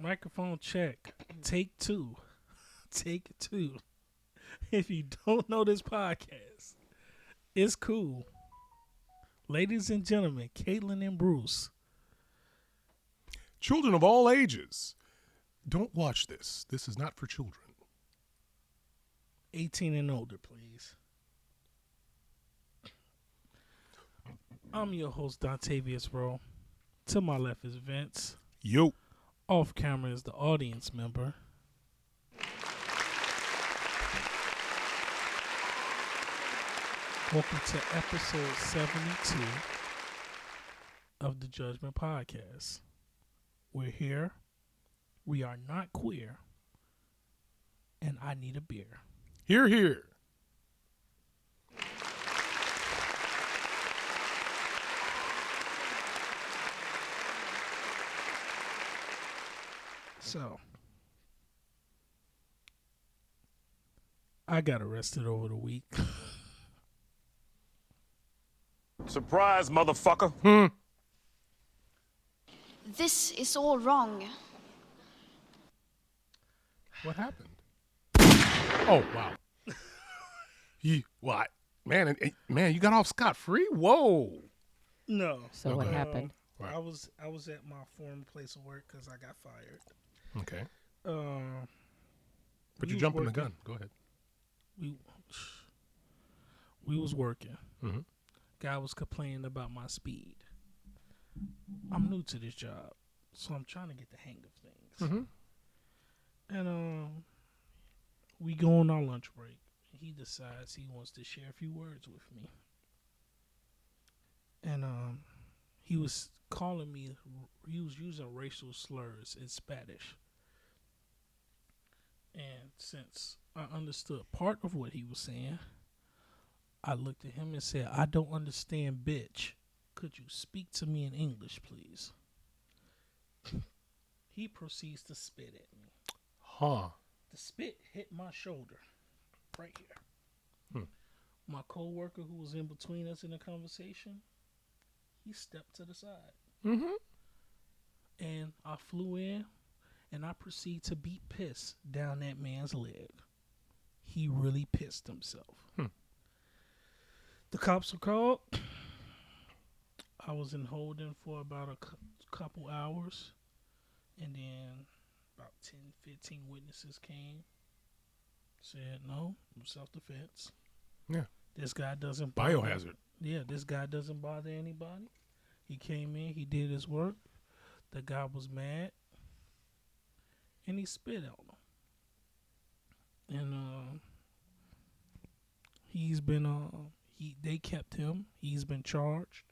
Microphone check. Take two. Take two. If you don't know this podcast, it's cool. Ladies and gentlemen, Caitlin and Bruce. Children of all ages, don't watch this. This is not for children. 18 and older, please. I'm your host, Dontavius Rowe. To my left is Vince. Yo. Off camera is the audience member. Welcome to episode 72 of the Judgment Podcast. We're here. We are not queer. And I need a beer. Here, here. So, I got arrested over the week. Surprise, motherfucker. This is all wrong. What happened? Oh, wow. What? Man, you got off scot-free? Whoa. No. So what happened? Right. I was at my former place of work because I got fired. Okay. we But you're was jumping the working. gun. Go ahead. We was working. Mm-hmm. Guy was complaining about my speed. I'm new to this job, so I'm trying to get the hang of things. Mm-hmm. And we go on our lunch break. He decides he wants to share a few words with me. And he was calling me. He was using racial slurs in Spanish. And since I understood part of what he was saying, I looked at him and said, "I don't understand, bitch. Could you speak to me in English, please?" He proceeds to spit at me. Huh. The spit hit my shoulder, right here. My coworker who was in between us in the conversation, he stepped to the side. Mm-hmm. And I flew in, and I proceed to beat piss down that man's leg. He really pissed himself. The cops were called. I was in holding for about a couple hours. And then about 10, 15 witnesses came. Said, no, self-defense. Yeah. This guy doesn't Biohazard. Yeah, this guy doesn't bother anybody. He came in, he did his work. The guy was mad. And he spit on him. And he's been they kept him. He's been charged.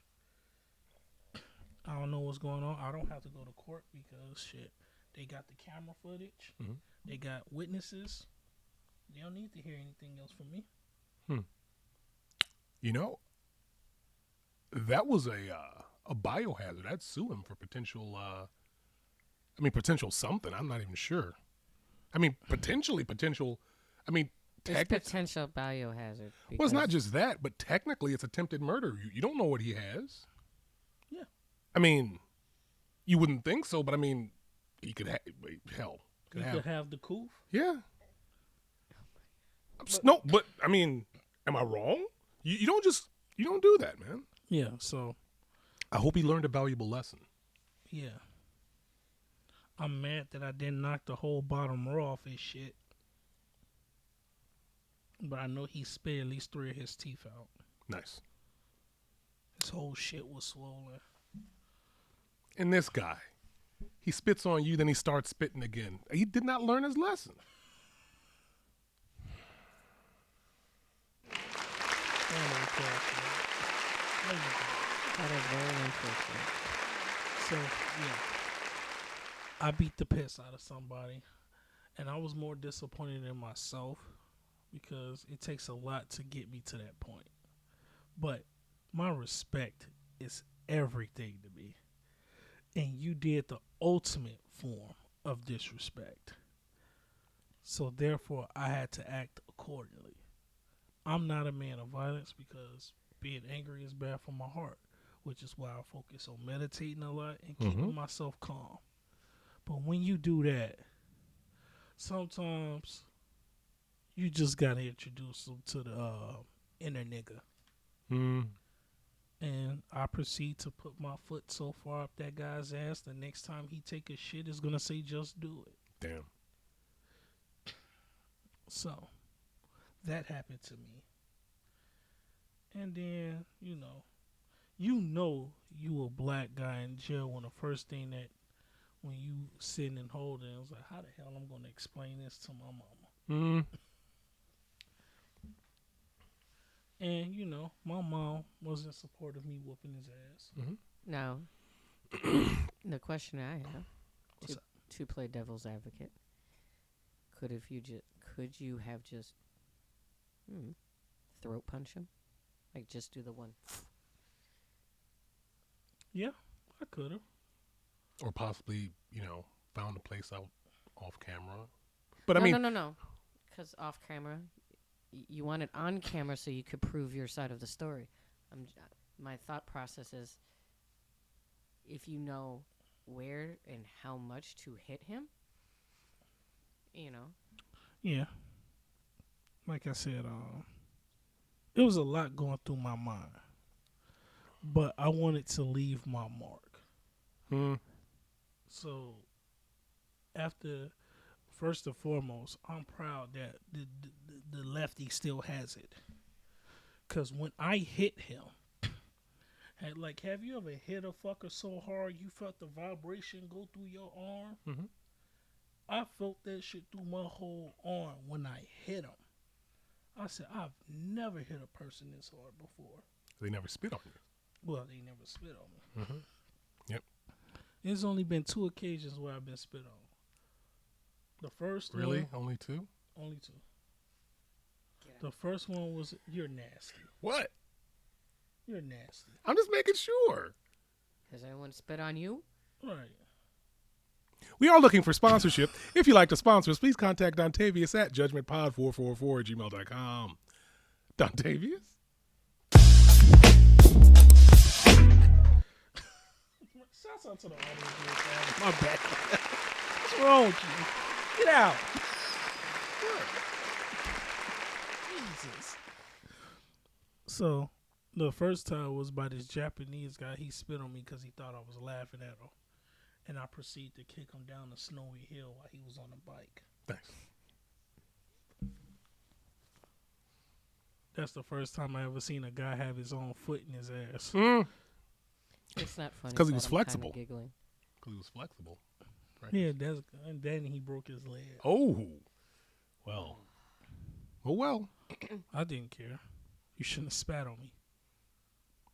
I don't know what's going on. I don't have to go to court because shit. They got the camera footage. Mm-hmm. They got witnesses. They don't need to hear anything else from me. You know, that was a biohazard. I'd sue him for potential something. I'm not even sure. I mean, potential. I mean, It's potential biohazard. well, it's not just that, but technically it's attempted murder. You don't know what he has. Yeah. I mean, you wouldn't think so, but I mean, he could have, Could have the coof. Yeah. No, but I mean, am I wrong? You don't do that, man. Yeah, so I hope he learned a valuable lesson. yeah. I'm mad that I didn't knock the whole bottom row off his shit. But I know he spit at least 3 of his teeth out. Nice. His whole shit was swollen. And this guy, he spits on you, then he starts spitting again. He did not learn his lesson. That is very interesting. So, yeah. I beat the piss out of somebody. And I was more disappointed in myself because it takes a lot to get me to that point. But my respect is everything to me. And you did the ultimate form of disrespect. So therefore, I had to act accordingly. I'm not a man of violence because being angry is bad for my heart, which is why I focus on meditating a lot and keeping myself calm. But when you do that, sometimes you just gotta introduce them to the inner nigga. And I proceed to put my foot so far up that guy's ass, the next time he take a shit is gonna say, just do it. Damn. So, that happened to me. And then, you a black guy in jail when the first thing that, when you sitting and holding, it was like, how the hell I'm gonna explain this to my mama? And, my mom wasn't supportive of me whooping his ass. Now, the question I have to play devil's advocate: could you have just throat punch him, like just do the one? Yeah, I could have. Or possibly, found a place out off camera. But I mean, no, because off camera, you want it on camera so you could prove your side of the story. My thought process is, if you know where and how much to hit him, Yeah. Like I said, it was a lot going through my mind. But I wanted to leave my mark. So, first and foremost, I'm proud that the lefty still has it. Because when I hit him, have you ever hit a fucker so hard you felt the vibration go through your arm? I felt that shit through my whole arm when I hit him. I said, I've never hit a person this hard before. They never spit on you. Well, they never spit on me. Yep. There's only been 2 occasions where I've been spit on. The first Really? one... Only 2? Only 2. The first one was, you're nasty. What? You're nasty. I'm just making sure. Has anyone spit on you? Right. We are looking for sponsorship. If you'd like to sponsor us, please contact Dontavius at judgmentpod444@gmail.com. Dontavius? Shouts out to the audience. My bad. What's wrong with you? Get out. Jesus. So, the first time was by this Japanese guy. He spit on me because he thought I was laughing at him. And I proceeded to kick him down a snowy hill while he was on a bike. Thanks. That's the first time I ever seen a guy have his own foot in his ass. It's not funny. 'Cause he but was I'm flexible. kinda giggling. Because he was flexible. Right. Yeah, and then he broke his leg. Oh. Well. Oh, well. I didn't care. You shouldn't have spat on me.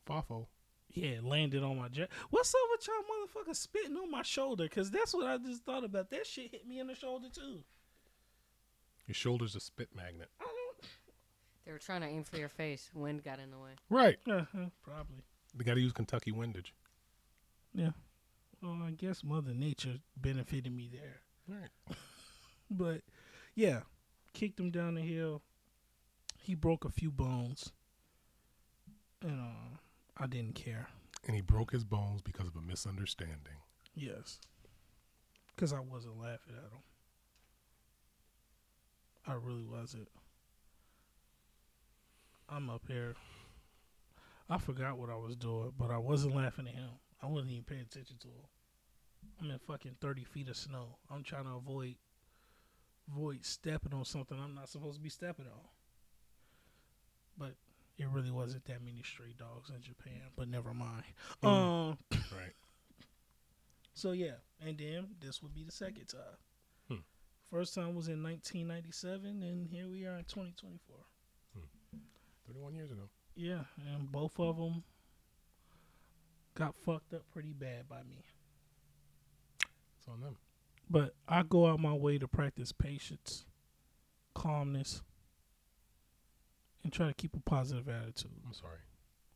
Fafo. Yeah, it landed on my jacket. What's up with y'all motherfuckers spitting on my shoulder? Because that's what I just thought about. That shit hit me in the shoulder, too. Your shoulder's a spit magnet. They were trying to aim for your face. Wind got in the way. Right. Probably. They got to use Kentucky windage. Yeah. Well, I guess Mother Nature benefited me there. Right. But, yeah. Kicked him down the hill. He broke a few bones. And I didn't care. And he broke his bones because of a misunderstanding. Yes. Because I wasn't laughing at him. I really wasn't. I'm up here. I forgot what I was doing, but I wasn't laughing at him. I wasn't even paying attention to him. I'm in fucking 30 feet of snow. I'm trying to avoid stepping on something I'm not supposed to be stepping on. But it really wasn't that many stray dogs in Japan, but never mind. Right. So, yeah. And then this would be the second time. First time was in 1997, and here we are in 2024. 31 years ago. Yeah, and both of them got fucked up pretty bad by me. It's on them. But I go out my way to practice patience, calmness, and try to keep a positive attitude. I'm sorry.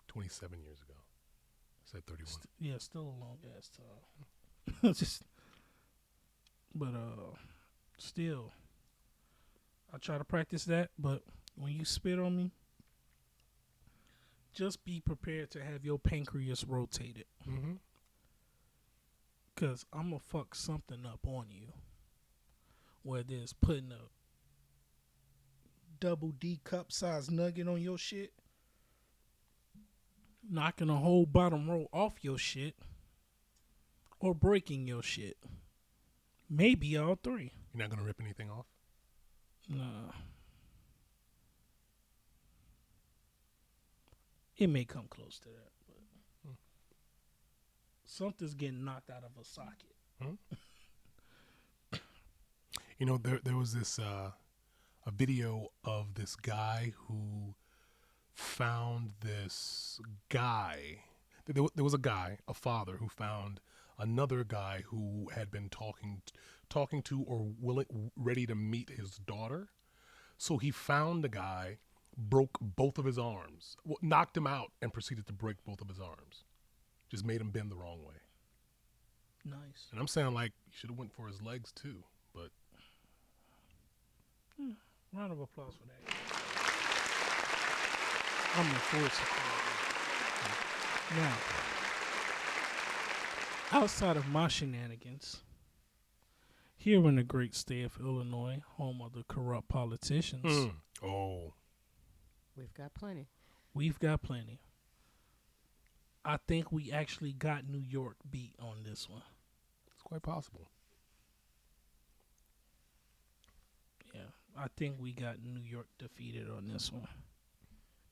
27 years ago. I said 31. Still a long ass time. Still, I try to practice that. But when you spit on me, just be prepared to have your pancreas rotated. Mm-hmm. Because I'm going to fuck something up on you. Whether it's putting a double D cup size nugget on your shit, knocking a whole bottom row off your shit, or breaking your shit. Maybe all three. You're not going to rip anything off? Nah. It may come close to that, but something's getting knocked out of a socket. You know, there was this a video of this guy who found this guy. There was a guy, a father, who found another guy who had been talking to or ready to meet his daughter. So he found the guy, broke both of his arms, knocked him out, and proceeded to break both of his arms. Just made him bend the wrong way. Nice. And I'm saying, like, you should have went for his legs too, but Round of applause for that. I'm in full support. Now, outside of my shenanigans, here in the great state of Illinois, home of the corrupt politicians, We've got plenty. we've got plenty. I think we actually got New York beat on this one. it's quite possible. Yeah, I think we got New York defeated on this one.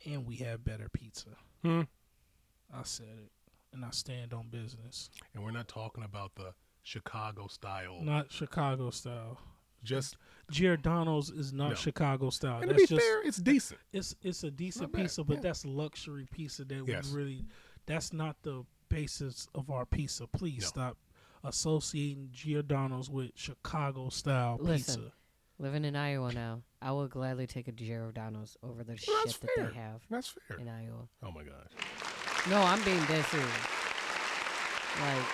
And we have better pizza. I said it, and I stand on business. And we're not talking about the Chicago style. Not Chicago style. Just Giordano's is not No. Chicago style. and to That's be just fair, it's decent. it's a decent Not bad, pizza, but yeah. that's luxury pizza that Yes. we really. That's not the basis of our pizza. Please No. stop associating Giordano's with Chicago style Listen, pizza. living in Iowa now, I will gladly take a Giordano's over the Well, that's shit that fair. they have That's fair. in Iowa. Oh my gosh. No, I'm being dead serious. Like,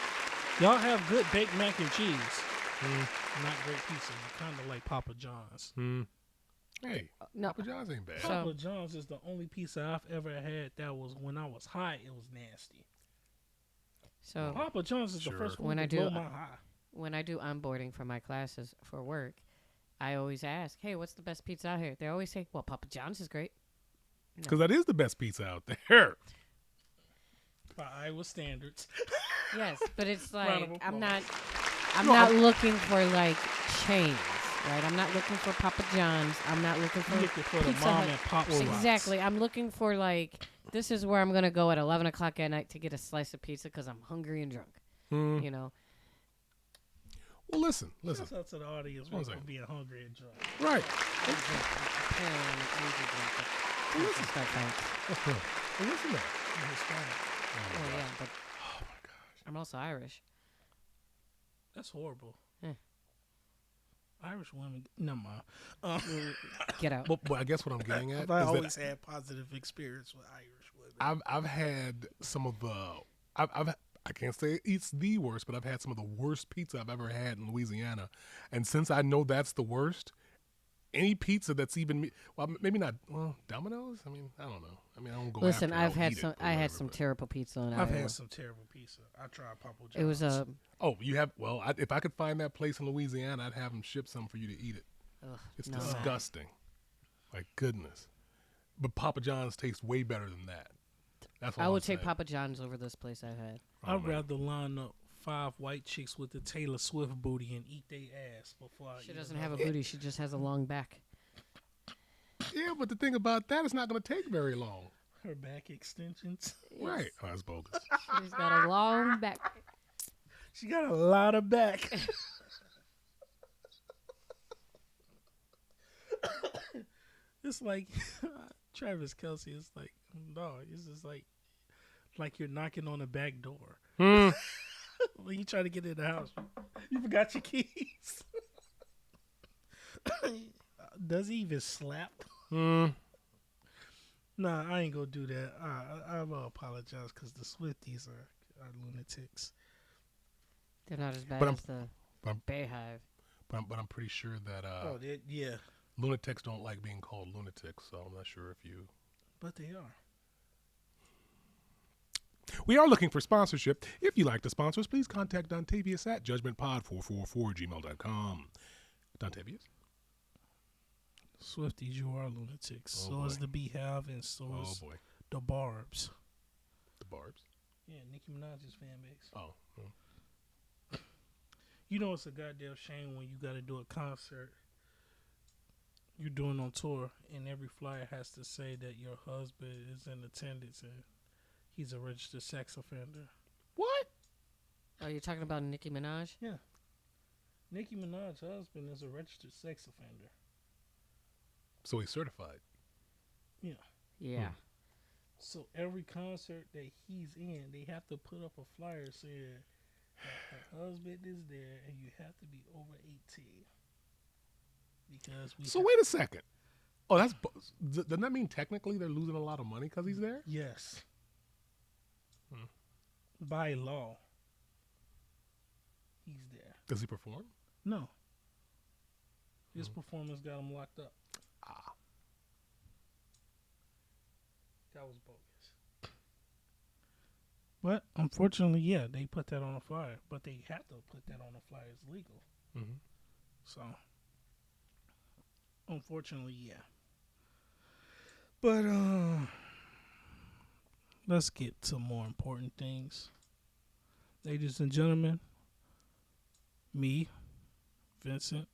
Y'all have good baked mac and cheese. Not great pizza. Kind of like Papa John's. Hey, no. Papa John's ain't bad. So- Papa John's is the only pizza I've ever had that was when I was high. It was nasty. So Papa John's is Sure. the first When one I to do- blow my high. when I do onboarding for my classes for work, I always ask, "Hey, what's the best pizza out here?" They always say, "Well, Papa John's is great." Because that is the best pizza out there. By Iowa standards. Yes, but it's Round of like applause. I'm not looking for like chains, right? I'm not looking for Papa John's. I'm not looking for You looking for the Pizza mom Hut. and pop spots. Exactly. I'm looking for like this is where I'm gonna go at 11 o'clock at night to get a slice of pizza because I'm hungry and drunk. You know. Well, listen. Shout out to the audience One for second. being hungry and drunk. Right. Apparently, I'm an angry drunk. But let's just start fights. Well, listen to that. I'm Hispanic. Oh yeah, but Oh my gosh. I'm also Irish. That's horrible. Eh. Irish women. Never mind. Get out. But I guess what I'm getting at I is always that had positive experience with Irish women. I've had some of the I can't say it's the worst, but I've had some of the worst pizza I've ever had in Louisiana, and since I know that's the worst, any pizza that's even maybe not Domino's. I mean, I don't know. I mean, I don't go. Listen, after it, I've I'll had eat it some. or I had whatever, some but- terrible pizza in I've Iowa. had some terrible pizza. I tried Papa John's. It was a. Oh, you have? Well, if I could find that place in Louisiana, I'd have them ship some for you to eat it. It's no. disgusting. My goodness. But Papa John's tastes way better than that. That's what I I'm would take saying. Papa John's over this place I've had. Oh, I'd man. rather line up 5 white chicks with the Taylor Swift booty and eat their ass before I She eat doesn't another have a booty. She just has a long back. Yeah, but the thing about that is not going to take very long. her back extensions. Right. Oh, that's bogus. She's got a long back. She got a lot of back. It's like Travis Kelce. It's like, dog. It's just like you're knocking on a back door. When you try to get in the house, you forgot your keys. Does he even slap? Nah, I ain't gonna do that. I will apologize because the Swifties are lunatics. They're not as bad But I'm- as the I'm- Bayhive. But I'm pretty sure that Yeah, lunatics don't like being called lunatics, so I'm not sure if you. but they are. We are looking for sponsorship. If you like to sponsor us, please contact Dontavius at judgmentpod444@gmail.com. Dontavius? Swifties, you are lunatics. Oh, so boy. is the Beehive, and so Oh, is boy. the Barbs. The Barbs? Yeah, Nicki Minaj's fan base. Oh. Well. You know it's a goddamn shame when you got to do a concert you're doing on tour, and every flyer has to say that your husband is in attendance and he's a registered sex offender. What? Oh, you're talking about Nicki Minaj? Yeah. Nicki Minaj's husband is a registered sex offender. So he's certified. Yeah. Yeah. So every concert that he's in, they have to put up a flyer saying that her husband is there and you have to be over 18. Because So wait a second. Oh, doesn't that mean technically they're losing a lot of money because he's there? Yes. By law, he's there. Does he perform? No. His performance got him locked up. That was bogus. But unfortunately, yeah, they put that on a flyer. But they have to put that on a flyer. It's legal. Mm-hmm. So, unfortunately, yeah. But let's get to more important things. Ladies and gentlemen, me, Vincent,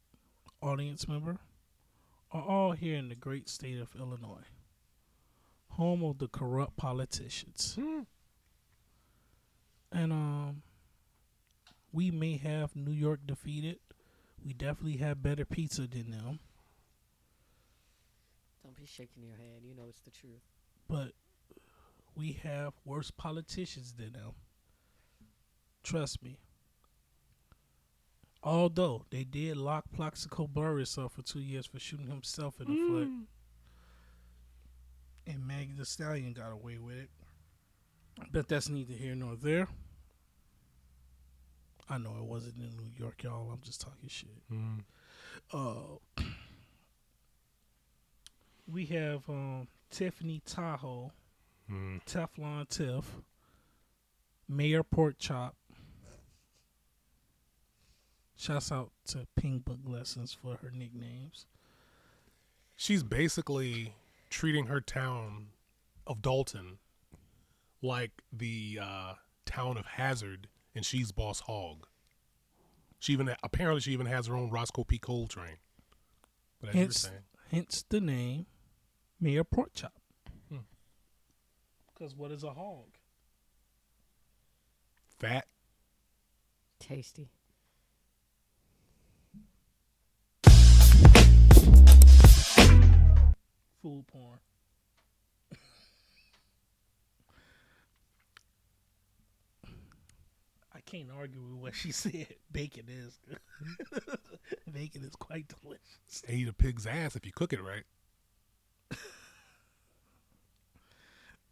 audience member, are all here in the great state of Illinois, home of the corrupt politicians. And we may have New York defeated. We definitely have better pizza than them. Don't be shaking your head. You know it's the truth. But we have worse politicians than them. Trust me. Although they did lock Plaxico Burris up for 2 years for shooting himself in the foot. And Maggie the Stallion got away with it. But that's neither here nor there. I know it wasn't in New York, y'all. I'm just talking shit. We have Tiffany Tahoe, Teflon Tiff, Mayor Porkchop. Shouts out to Pink Book Lessons for her nicknames. She's basically treating her town of Dalton like the town of Hazard, and she's Boss Hogg. Apparently she even has her own Roscoe P. Cole train. But as you were saying, hence the name Mayor Porkchop. Because what is a hog? fat. Tasty. Food porn. I can't argue with what she said. Bacon is bacon is quite delicious. Eat a pig's ass if you cook it right.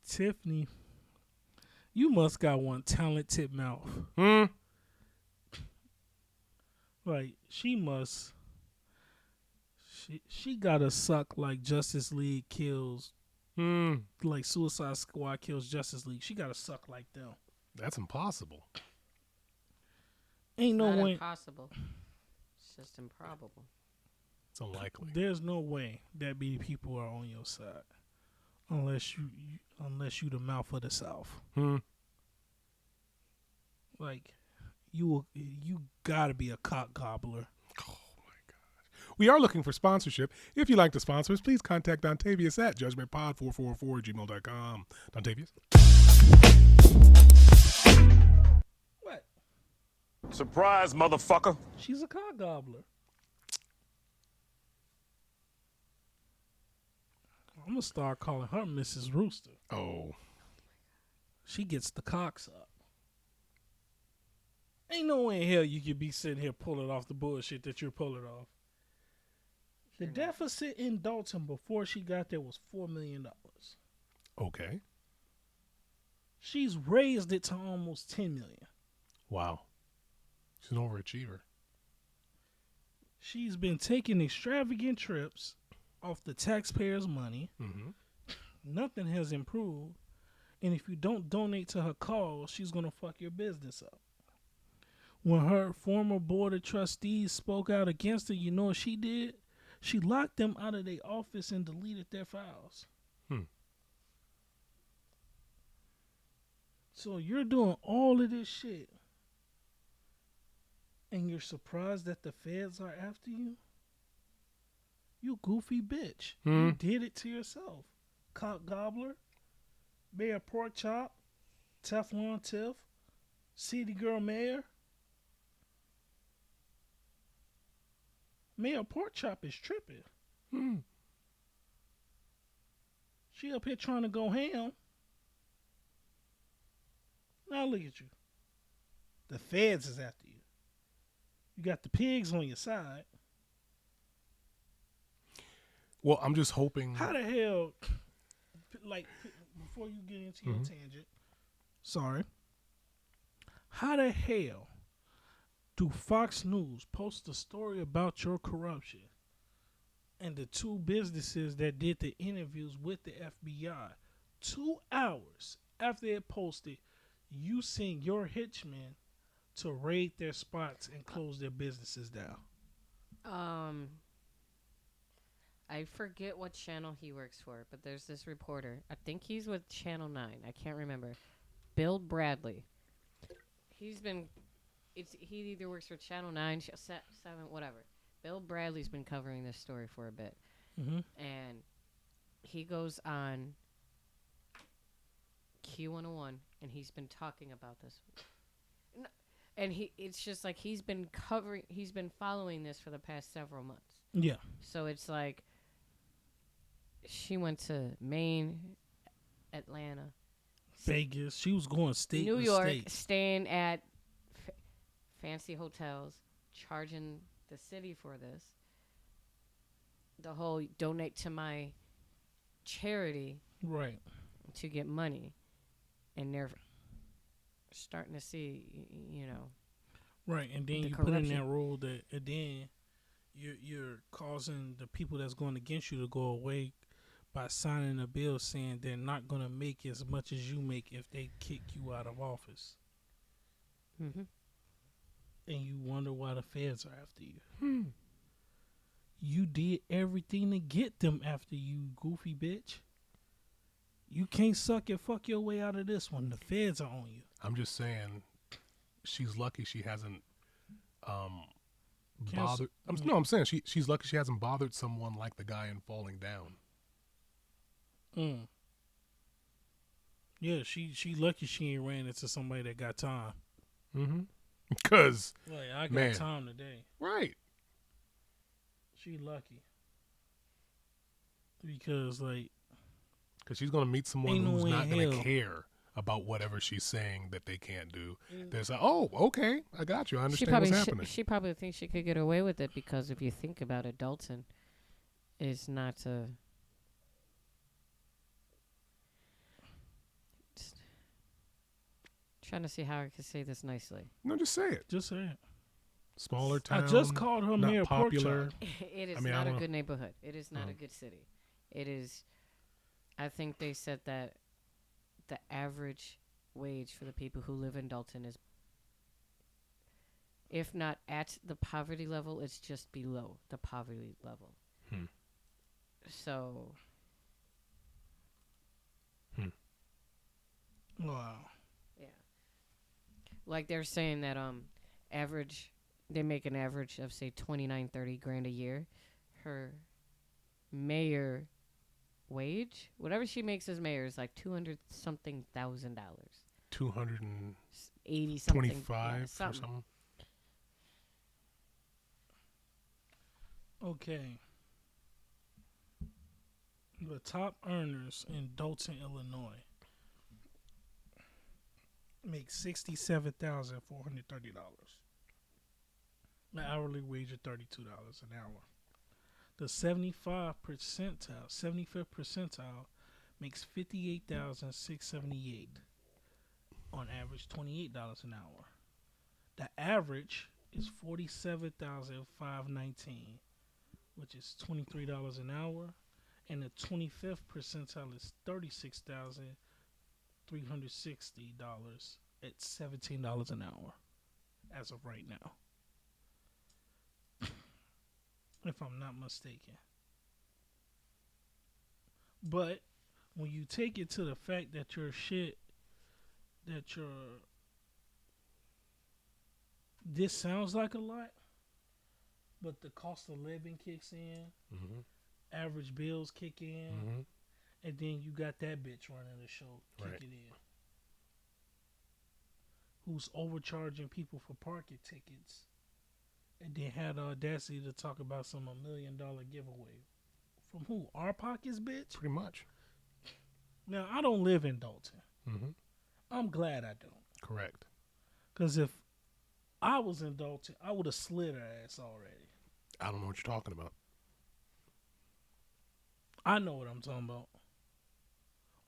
Tiffany, you must got one talented mouth. Like she must. She gotta suck like Justice League kills. Like Suicide Squad kills Justice League. She gotta suck like them. That's impossible. Ain't It's no not way. impossible. It's just improbable. It's unlikely. There's no way that many people are on your side, unless you the mouth of the South. Like you gotta be a cock gobbler. Oh my gosh. We are looking for sponsorship. If you'd like to sponsor us, please contact Dontavius at judgmentpod444@gmail.com. Dontavius? What? Surprise, motherfucker. She's a cock gobbler. I'm gonna start calling her Mrs. Rooster. Oh. She gets the cocks up. Ain't no way in hell you could be sitting here pulling off the bullshit that you're pulling off. The deficit in Dalton before she got there was $4 million. Okay. She's raised it to almost $10 million. Wow. She's an overachiever. She's been taking extravagant trips off the taxpayers' money. Mm-hmm. Nothing has improved. And if you don't donate to her cause, she's going to fuck your business up. When her former board of trustees spoke out against her, you know what she did? She locked them out of their office and deleted their files. So you're doing all of this shit, and you're surprised that the feds are after you? You goofy bitch. You did it to yourself. Cock gobbler, Mayor Porkchop, Teflon Tiff, City Girl Mayor. Mayor Porkchop is tripping. She up here trying to go ham. Now look at you. The feds is after you. You got the pigs on your side. Well, I'm just hoping. How the hell, like, before you get into your tangent, sorry. How the hell do Fox News post a story about your corruption and the two businesses that did the interviews with the FBI 2 hours after it posted, you send your hitchmen to raid their spots and close their businesses down? I forget what channel he works for, but there's this reporter. I think he's with Channel 9. I can't remember. Bill Bradley. He either works for Channel 9, 7, whatever. Bill Bradley's been covering this story for a bit. And he goes on Q101, and he's been talking about this. And it's just like he's been following this for the past several months. Yeah. So it's like she went to Maine, Atlanta, Vegas. She was going state New to York, state. staying at fancy hotels, charging the city for this. The whole donate to my charity Right. to get money. And they're starting to see, Right, and then the you put in corruption. that rule that, and then you're causing the people that's going against you to go away by signing a bill saying they're not going to make as much as you make if they kick you out of office. Mm-hmm. And you wonder why the feds are after you. You did everything to get them after you, goofy bitch. You can't suck and fuck your way out of this one. The feds are on you. I'm just saying, she's lucky she hasn't bothered. I'm saying she's lucky she hasn't bothered someone like the guy in Falling Down. Yeah, she lucky she ain't ran into somebody that got time. Because Like, I got man. time today. Right. She lucky. Because, like, Because she's going to meet someone Ain't no who's way not in going to hell. care about whatever she's saying that they can't do. There's like, oh, okay, I got you. I She understand probably what's happening. she probably thinks she could get away with it because if you think about it, Dalton is not a. Trying to see how I can say this nicely. No, just say it. just say it. Smaller town. I just called her not Mayor popular. Porkchop. It is I mean, I not a don't- good neighborhood. It is not Oh. a good city. It is. I think they said that the average wage for the people who live in Dalton is, if not at the poverty level, it's just below the poverty level. So Wow. yeah, like they're saying that average, they make an average of say 29-30 grand a year. Her mayor wage, whatever she makes as mayor, is like $200,000 $225 80 something, or something. Okay. The top earners in Dalton, Illinois make $67,430. The hourly wage of $32 an hour. The 75th percentile makes $58,678. On average, $28 an hour. The average is $47,519, which is $23 an hour. And the 25th percentile is $36,333. $360 at $17 an hour as of right now, if I'm not mistaken. But when you take it to the fact that your shit, that your, this sounds like a lot, but the cost of living kicks in, Mm-hmm. average bills kick in, Mm-hmm. and then you got that bitch running the show Right. kicking in, who's overcharging people for parking tickets, and then had the audacity to talk about some $1 million giveaway. From who? Our pockets, bitch? Pretty much. Now, I don't live in Dalton. Mm-hmm. I'm glad I don't. Correct. Because if I was in Dalton, I would have slid her ass already. I don't know what you're talking about. I know what I'm talking about.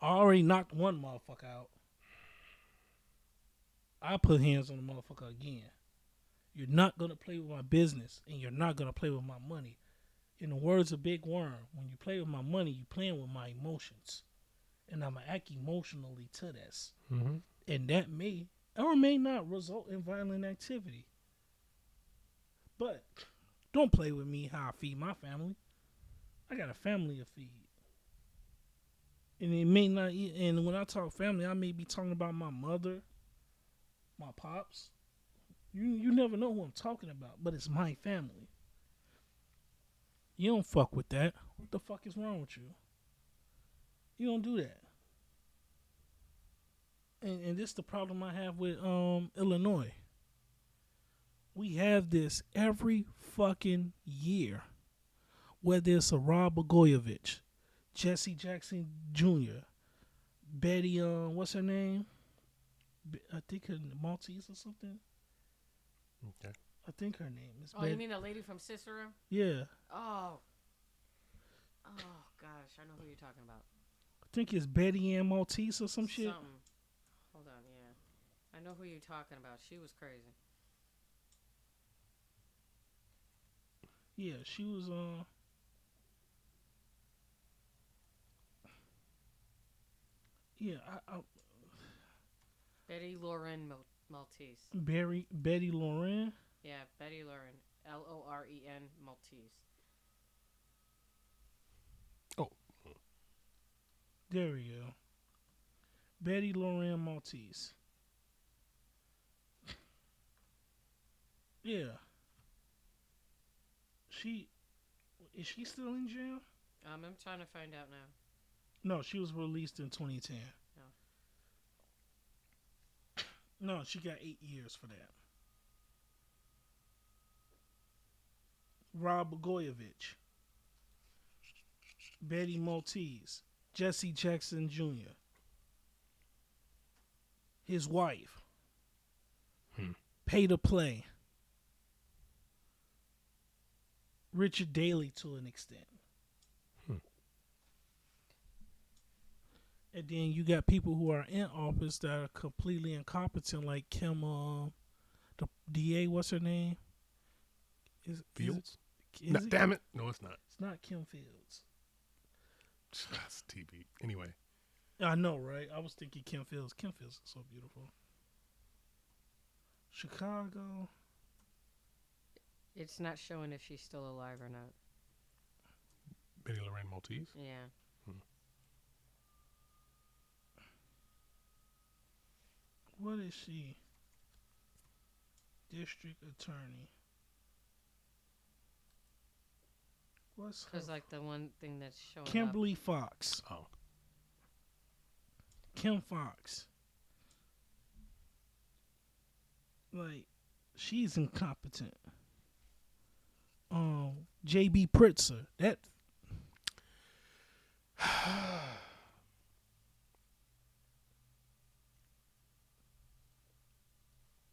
I already knocked one motherfucker out. I put hands on the motherfucker again. You're not going to play with my business, and you're not going to play with my money. In the words of Big Worm, when you play with my money, you're playing with my emotions. And I'm going to act emotionally to this. Mm-hmm. And that may or may not result in violent activity. But don't play with me how I feed my family. I got a family to feed. And it may not, and when I talk family, I may be talking about my mother, my pops. You never know who I'm talking about, but it's my family. You don't fuck with that. What the fuck is wrong with you? You don't do that. And this is the problem I have with Illinois. We have this every fucking year. Whether it's a Rob Blagojevich, Jesse Jackson Jr., Betty, what's her name? I think her Maltese or something. Okay. I think her name is. Oh, Betty. you mean the lady from Cicero? Yeah, Oh. Oh, gosh. I know who you're talking about. I think it's Betty Ann Maltese or some shit. Something. Hold on, yeah. I know who you're talking about. She was crazy. Yeah, she was. Yeah, I Betty Lauren Maltese. Betty Lauren. Yeah, Betty Lauren. Loren Maltese. Oh. There we go. Betty Lauren Maltese. Yeah. Is she still in jail? I'm trying to find out now. No, she was released in 2010. No, she got 8 years for that. Rob Blagojevich, Betty Maltese, Jesse Jackson Jr., his wife, Pay to Play, Richard Daley to an extent. And then you got people who are in office that are completely incompetent, like Kim, the DA, what's her name? Fields? Is No, it? damn it. No, it's not. It's not Kim Fields. That's TV. Anyway. I know, right? I was thinking Kim Fields. Kim Fields is so beautiful. Chicago. It's not showing if she's still alive or not. Betty Lorraine Maltese? Yeah. What is she? District Attorney. What's her? Because, like, the one thing that's showing Kimberly Fox. Oh. Kim Fox. Like, she's incompetent. J.B. Pritzker. That.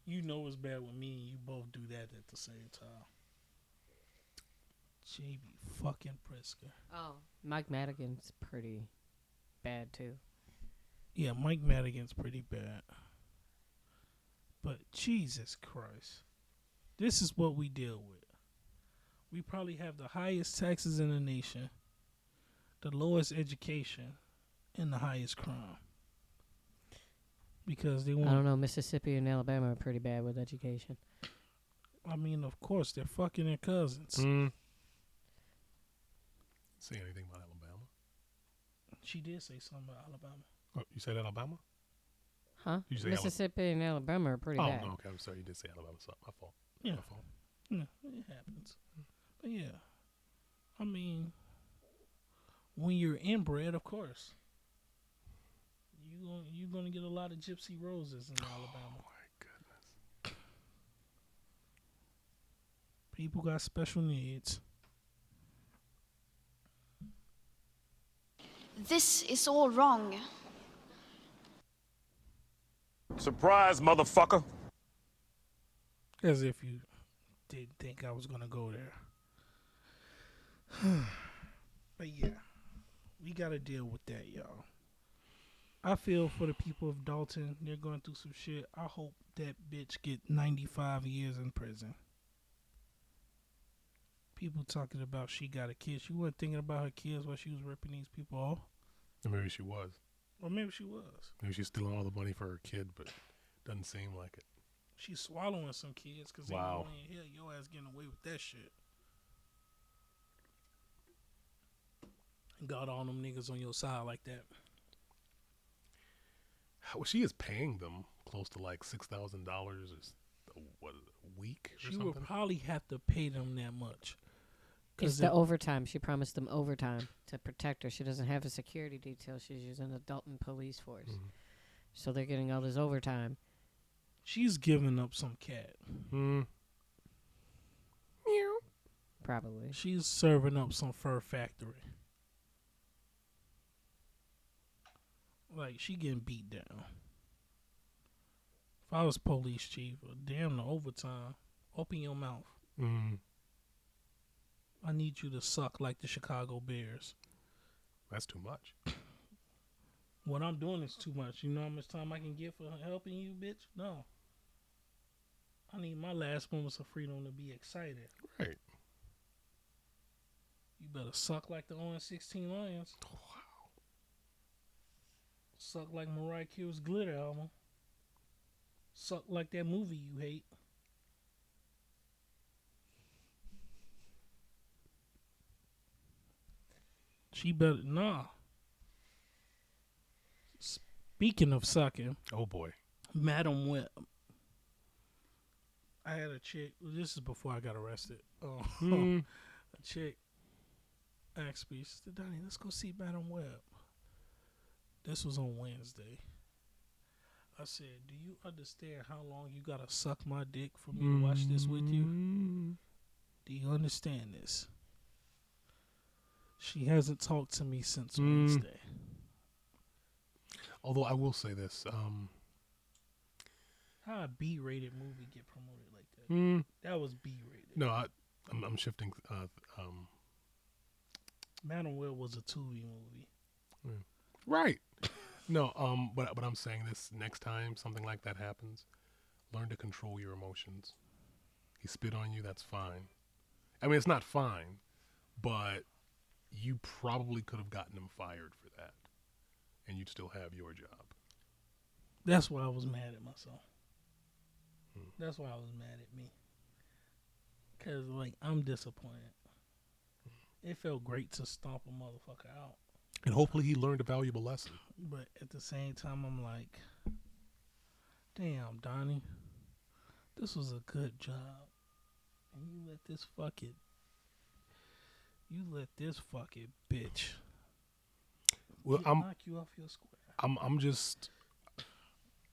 You know it's bad with me and you both do that at the same time. J.B. fucking Pritzker. Oh, Mike Madigan's pretty bad, too. Yeah, Mike Madigan's pretty bad. But Jesus Christ. This is what we deal with. We probably have the highest taxes in the nation, the lowest education, and the highest crime. because they I want. don't know. Mississippi and Alabama are pretty bad with education. I mean, of course, they're fucking their cousins. Say anything about Alabama? She did say something about Alabama. Oh, you said Alabama? Huh? Did you say Mississippi and Alabama are pretty Oh, bad. no, okay. I'm sorry. You did say Alabama. Sorry, my fault. Yeah. My fault. Yeah, it happens. But yeah, I mean, when you're inbred, of course, you're gonna get a lot of gypsy roses in Alabama. Oh, my goodness. People got special needs. This is all wrong. Surprise, motherfucker. As if you didn't think I was gonna go there. But yeah, we gotta deal with that, y'all. I feel for the people of Dalton. They're going through some shit. I hope that bitch get 95 years in prison. People talking about she got a kid. She wasn't thinking about her kids while she was ripping these people off. Or maybe she was. Or maybe she was. Maybe she's stealing all the money for her kid, but doesn't seem like it. She's swallowing some kids because Wow. in here, your ass getting away with that shit. Got all them niggas on your side like that. Well, she is paying them close to like $6,000 a week or She something. would probably have to pay them that much. It's the overtime. She promised them overtime to protect her. She doesn't have a security detail. She's using the Dalton police force. Mm-hmm. So they're getting all this overtime. She's giving up some cat. Probably. She's serving up some fur factory. Like, she getting beat down. If I was police chief, damn the overtime, open your mouth. I need you to suck like the Chicago Bears. That's too much. What I'm doing is too much. You know how much time I can get for helping you, bitch? No. I need my last moments of freedom to be excited. Right. You better suck like the Orange 16 Lions. Wow. Suck like Mariah Carey's Glitter album. Suck like that movie you hate. She better, nah. Speaking of sucking, Oh, boy. Madam Web. I had a chick, this is before I got arrested. A chick asked me, she said, Donnie, let's go see Madam Web. This was on Wednesday. I said, do you understand how long you gotta suck my dick for me to watch this with you? Do you understand this? She hasn't talked to me since Wednesday. Although I will say this. How a B-rated movie get promoted like that? That was B-rated. No, I'm shifting. Madam Web was a Tubi movie. Right. No, but I'm saying this, next time something like that happens, learn to control your emotions. He spit on you, that's fine. I mean, it's not fine, but you probably could have gotten him fired for that, and you'd still have your job. That's why I was mad at myself. That's why I was mad at me. Because, like, I'm disappointed. It felt great to stomp a motherfucker out. And hopefully he learned a valuable lesson. But at the same time, I'm like, damn, Donnie, this was a good job. And you let this fucking bitch Well, knock you off your square.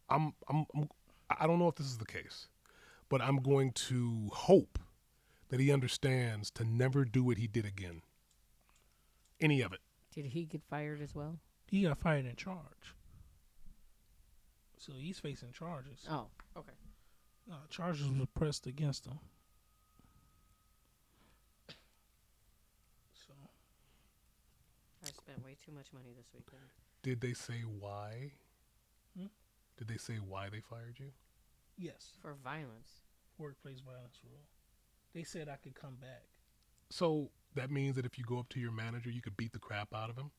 I don't know if this is the case, but I'm going to hope that he understands to never do what he did again. Any of it. Did he get fired as well? He got fired in charge. So he's facing charges. Oh, okay. No, charges were pressed against him. So I spent way too much money this weekend. Did they say why? Hmm? Did they say why they fired you? yes, For violence. workplace violence rule. They said I could come back. So that means that if you go up to your manager, you could beat the crap out of him?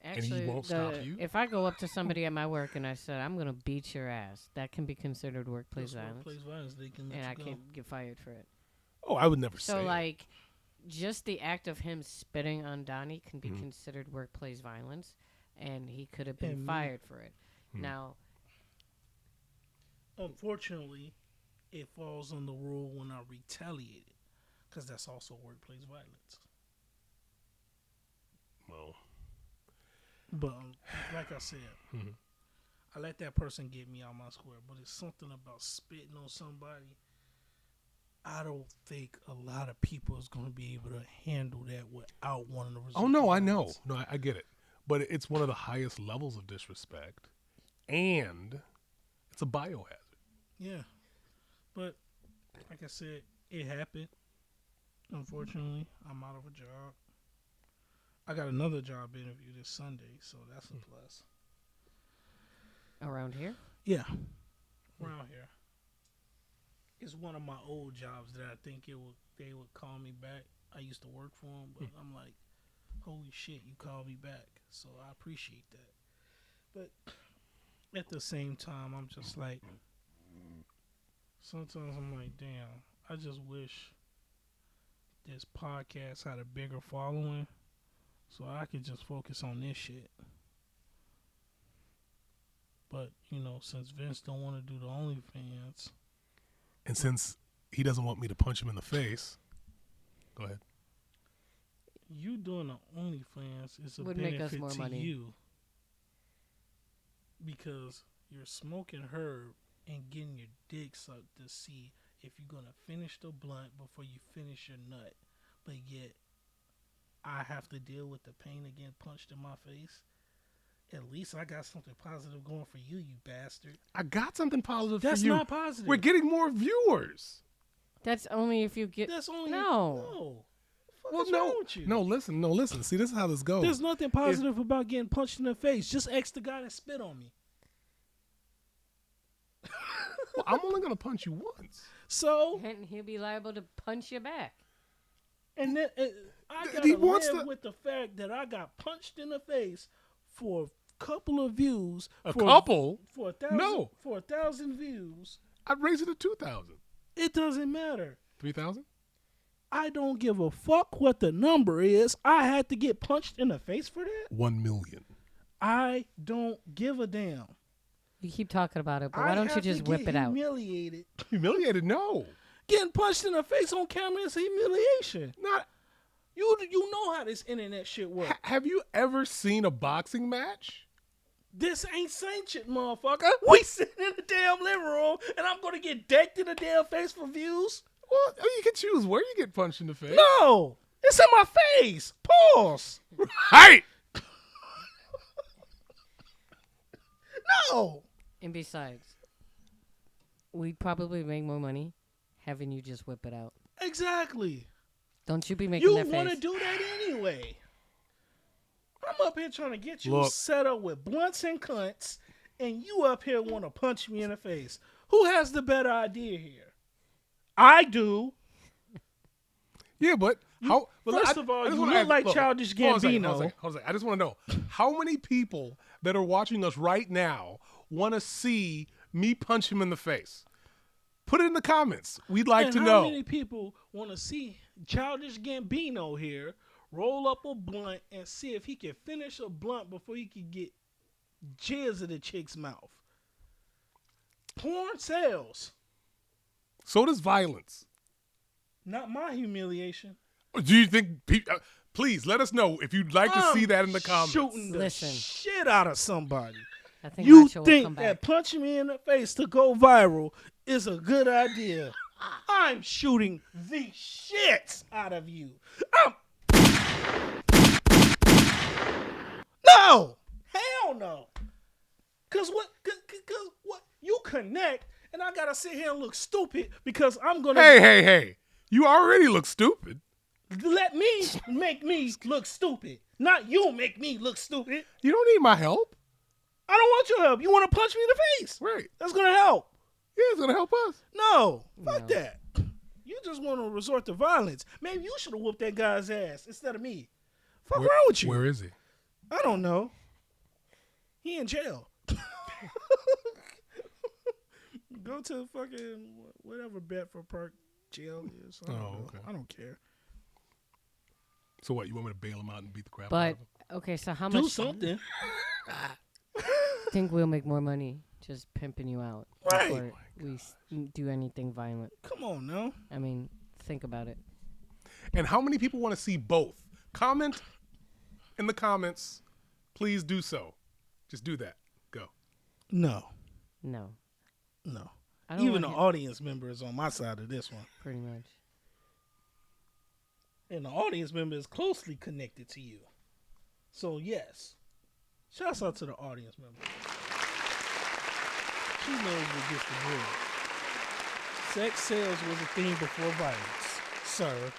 Actually, won't stop you? if I go up to somebody at my work and I said, I'm going to beat your ass, that can be considered workplace That's violence. workplace violence. They can let And you I go. can't get fired for it. Oh, I would never say So, it. like, just the act of him spitting on Donnie can be considered workplace violence, and he could have been And me. fired for it. Now, Unfortunately, it falls on the rule when I retaliated, because that's also workplace violence. Well, But like I said, Mhm. I let that person get me out my square. But it's something about spitting on somebody. I don't think a lot of people is going to be able to handle that without wanting to resort. oh no, to I know. violence. No, I get it. But it's one of the highest levels of disrespect, and it's a biohazard. Yeah, but like I said, it happened. Unfortunately, I'm out of a job. I got another job interview this Sunday, so that's a plus. around here? Yeah, around here. It's one of my old jobs that I think they would call me back. I used to work for them, but I'm like, holy shit, you called me back. So I appreciate that. But at the same time, I'm just like, sometimes I'm like, damn, I just wish this podcast had a bigger following so I could just focus on this shit. But, since Vince don't want to do the OnlyFans, And since he doesn't want me to punch him in the face, go ahead. you doing the OnlyFans is a Would make us benefit more to money. you because you're smoking herb and getting your dick sucked to see if you're gonna finish the blunt before you finish your nut. But yet, I have to deal with the pain of getting punched in my face. At least I got something positive going for you, you bastard. I got something positive That's for you. not positive. We're getting more viewers. That's only if you get. That's only No. What Well, is wrong with you? no, listen. See, this is how this goes. There's nothing positive about getting punched in the face. Just ask the guy that spit on me. Well, I'm only gonna punch you once. So, And he'll be liable to punch you back. and then I He gotta wants live to- with the fact that I got punched in the face for a couple of views. A for, couple? For 1,000. No. For 1,000 views. I'd raise it to 2,000. It doesn't matter. 3,000? I don't give a fuck what the number is. I had to get punched in the face for that. 1 million. I don't give a damn. You keep talking about it, but I why don't you have just to whip get it out? humiliated. Humiliated? No. Getting punched in the face on camera is humiliation. Not. You know how this internet shit works. Have you ever seen a boxing match? This ain't sanctioned, motherfucker. We sitting in the damn living room, and I'm gonna get decked in the damn face for views? Well, you can choose where you get punched in the face. No, it's in my face. Pause. Right. No. And besides, we'd probably make more money having you just whip it out. Exactly. Don't you be making You that want to face? do that anyway. I'm up here trying to get you Look. set up with blunts and cunts, and you up here want to punch me in the face. Who has the better idea here? I do. Yeah, but how? But First of all, I just you wanna look ask- like look, Childish hold on a second, Gambino. hold on a second. I just want to know how many people that are watching us right now want to see me punch him in the face. Put it in the comments. We'd like And to how know. many people want to see Childish Gambino here roll up a blunt and see if he can finish a blunt before he can get jizz in the chick's mouth? Porn sells. So does violence. Not my humiliation. Do you think? Please let us know if you'd like to see that in the comments. Shooting the Listen. shit out of somebody. I think You Macho will come think back. that punching me in the face to go viral is a good idea? I'm shooting the shit out of you. No, hell no. Cause what? Cause what? You connect, and I gotta sit here and look stupid because I'm gonna Hey. You already look stupid. let me make me look stupid, not you make me look stupid. You don't need my help. I don't want your help. You want to punch me in the face? Right. That's gonna help. Yeah, it's going to help us. No, fuck No. that. You just want to resort to violence. Maybe you should have whooped that guy's ass instead of me. Fuck wrong with you? Where is he? I don't know. He in jail. Go to fucking whatever Bedford Park jail is. I don't know. Okay. I don't care. So what? You want me to bail him out and beat the crap out But of him? okay, so how Do much something. think we'll make more money just pimping you out Right. before we do anything violent? Come on now. I mean, think about it. And how many people want to see both? Comment in the comments. Please do so. Just do that. Go. No. No, No. I don't Even the want audience member is on my side of this one. pretty much. And the audience member is closely connected to you. So, yes. Shouts out to the audience member. She knows what gets the bread. Sex sales was a thing before violence, sir.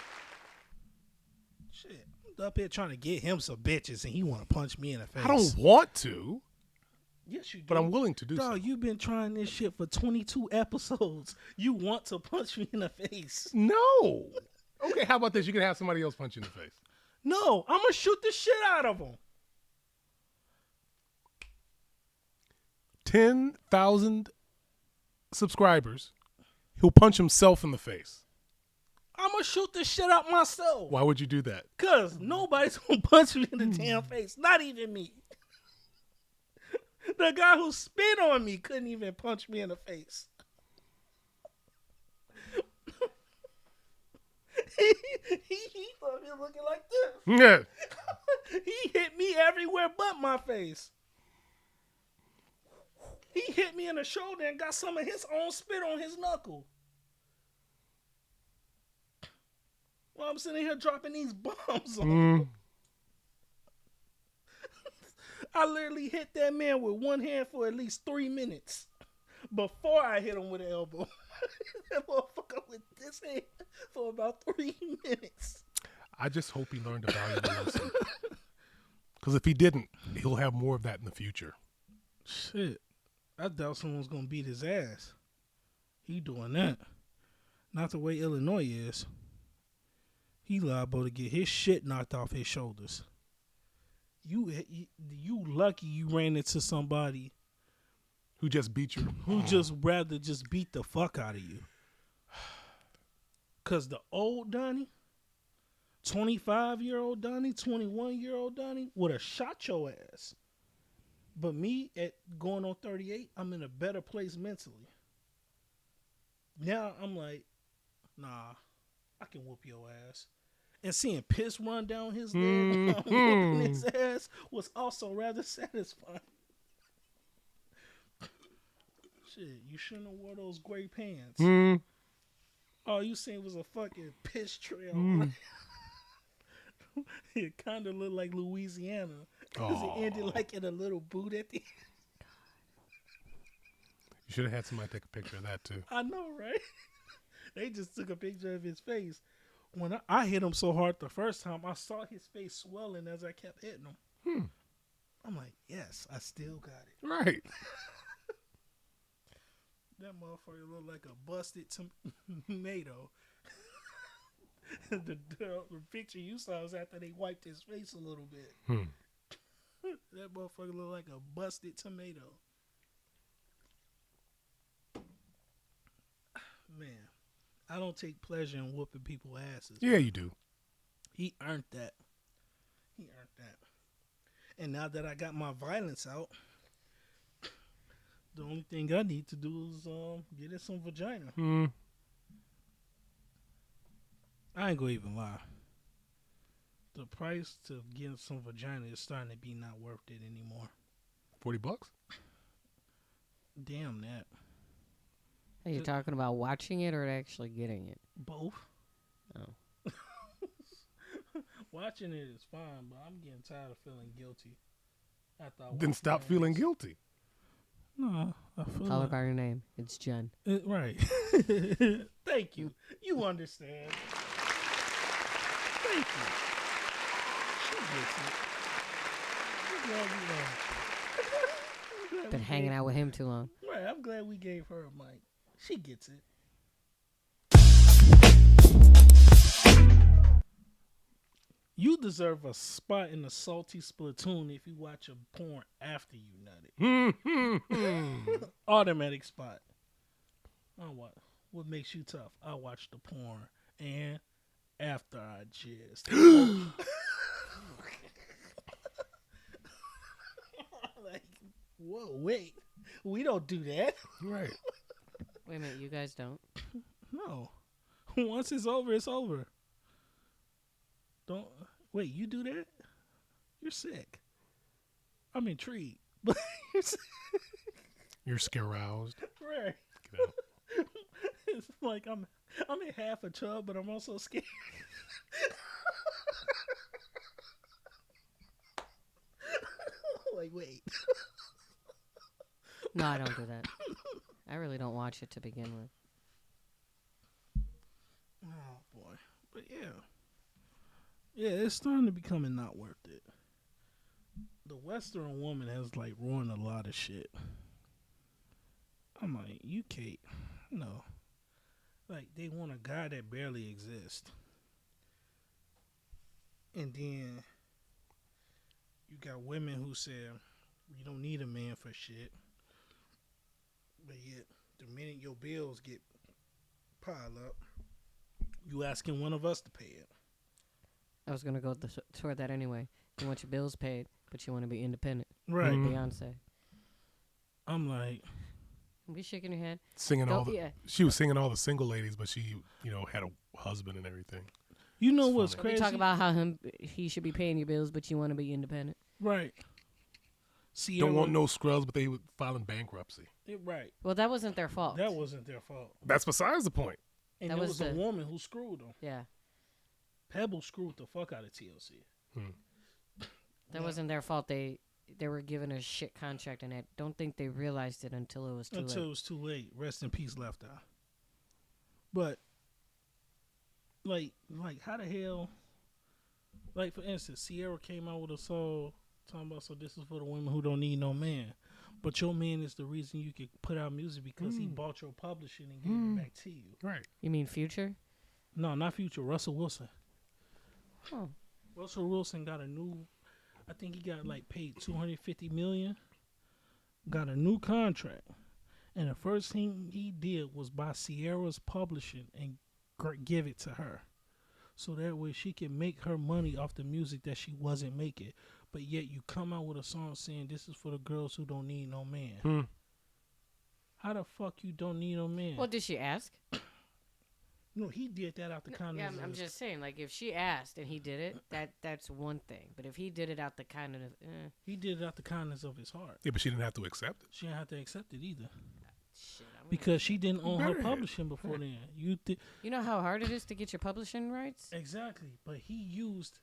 Shit. I'm up here trying to get him some bitches and he want to punch me in the face. I don't want to, Yes, you do. but I'm willing to do Dog, so. you've been trying this shit for 22 episodes. You want to punch me in the face. No. Okay, how about this? You can have somebody else punch you in the face. No, I'm going to shoot the shit out of him. 10,000 subscribers. He'll punch himself in the face. I'm going to shoot the shit out myself. Why would you do that? Because nobody's going to punch me in the damn face. Not even me. The guy who spit on me couldn't even punch me in the face. he thought me looking like this. Yeah. He hit me everywhere but my face. He hit me in the shoulder and got some of his own spit on his knuckle. While I'm sitting here dropping these bombs on him. I literally hit that man with one hand for at least 3 minutes before I hit him with an elbow. That motherfucker with this hand for about 3 minutes. I just hope he learned a valuable lesson. Because if he didn't, he'll have more of that in the future. Shit. I doubt someone's going to beat his ass. He doing that. Not the way Illinois is. He liable to get his shit knocked off his shoulders. You lucky you ran into somebody Who just beat you? who just rather just beat the fuck out of you. Because the old Donnie, 25-year-old Donnie, 21-year-old Donnie, would have shot your ass. But me, at going on 38, I'm in a better place mentally. Now I'm like, nah, I can whoop your ass. And seeing piss run down his leg while I'm whooping his ass was also rather satisfying. Shit, you shouldn't have wore those gray pants. All you seen was a fucking piss trail. It kind of looked like Louisiana. Because it ended like in a little boot at the end. You should have had somebody take a picture of that, too. I know, right? They just took a picture of his face. When I hit him so hard the first time, I saw his face swelling as I kept hitting him. I'm like, yes, I still got it. Right. That motherfucker looked like a busted tomato. the picture you saw was after they wiped his face a little bit. That motherfucker looked like a busted tomato. Man, I don't take pleasure in whooping people's asses. Yeah, you do. He earned that. He earned that. And now that I got my violence out, the only thing I need to do is get in some vagina. I ain't gonna even lie. The price to get some vagina is starting to be not worth it anymore. $40? Damn that. Are you talking about watching it or actually getting it? Both. Oh. Watching it is fine, but I'm getting tired of feeling guilty. After I Then watch stop my feeling ass. guilty. No, I feel Call her like, by her name. It's Jen. right. Thank you. You understand. Thank you. She gets it. I'm glad we I'm glad Been we hanging gave- out with him too long. Right, I'm glad we gave her a mic. She gets it. You deserve a spot in the salty splatoon if you watch a porn after you nutted. Automatic spot. Oh, what makes you tough? I watch the porn and after I jizzed. Like, whoa, wait. We don't do that. Right. Wait a minute, you guys don't? No. Once it's over, it's over. Don't wait. You do that? You're sick. I'm intrigued, but You're scaroused. right. Get out. It's like I'm in half a chub, but I'm also scared. Like, wait. No, I don't do that. I really don't watch it to begin with. Oh boy, but yeah, it's starting to becoming not worth it. The Western woman has like ruined a lot of shit. I'm like, you can't, no. Like they want a guy that barely exists, and then you got women who say you don't need a man for shit, but yet the minute your bills get piled up, you asking one of us to pay it. I was going to go toward that anyway. You want your bills paid, but you want to be independent. Right. Beyonce. I'm like, Be shaking your head. Singing Don't all the, be she was singing all the single ladies, but she, had a husband and everything. you know It's what's funny. We crazy? talk about how he should be paying your bills, but you want to be independent. Right. Sierra, Don't want no scrubs, but they would file in bankruptcy. Right. Well, that wasn't their fault. That wasn't their fault. That's besides the point. And That there was was a the- woman who screwed them. Yeah, Pebble screwed the fuck out of TLC. that wasn't their fault. They were given a shit contract, and I don't think they realized it until it was too Until it late. was too late. Rest in peace, Left Eye. But, like how the hell? Like, for instance, Sierra came out with a song talking about, so this is for the women who don't need no man. But your man is the reason you could put out music because he bought your publishing and gave it back to you. Right. You mean Future? No, not Future. Russell Wilson. Oh, Russell Wilson got a new, I think he got like paid $250 million. Got a new contract. And the first thing he did was buy Sierra's publishing and give it to her. So that way she can make her money off the music that she wasn't making. But yet you come out with a song saying this is for the girls who don't need no man. How the fuck you don't need no man? well, did she ask? No, he did that out the kindness. Yeah, of I'm his- just saying, like, if she asked and he did it, that's one thing. But if he did it out the kind of, He did it out the kindness of his heart. Yeah, but she didn't have to accept it. She didn't have to accept it either. shit. Because she didn't own her better have. publishing before then. You know how hard it is to get your publishing rights? Exactly. But he used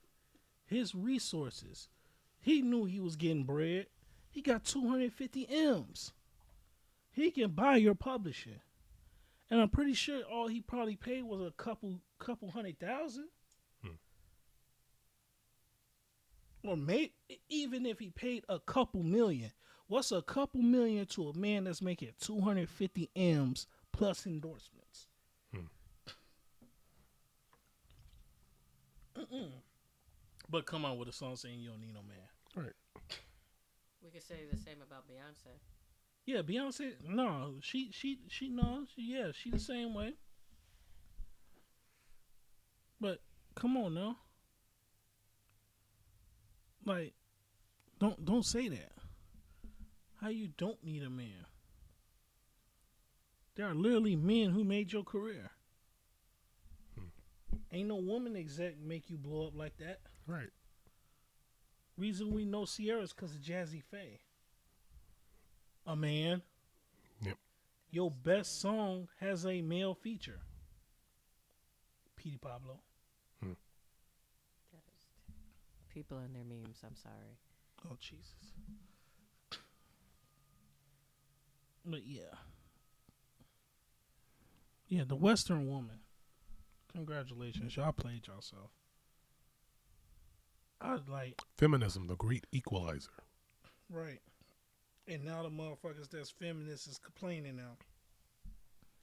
his resources. He knew he was getting bread. He got 250 M's. He can buy your publishing. And I'm pretty sure all he probably paid was a couple $100,000. Or maybe even if he paid a couple million. What's a couple million to a man that's making 250 M's plus endorsements? But come on with a song saying you don't need no man. Right. We could say the same about Beyonce. Yeah, Beyonce. No, she no, she the same way. But come on now, like, don't say that. How you don't need a man? There are literally men who made your career. Ain't no woman exec make you blow up like that. Right. Reason we know Sierra is because of Jazzy Faye. A man. Yep. Your best song has a male feature. Petey Pablo. People and their memes, I'm sorry. Oh, Jesus. But yeah. Yeah, the Western woman. Congratulations. Y'all played yourself. I'd like, Feminism, the great equalizer. right. And now the motherfuckers that's feminists is complaining now.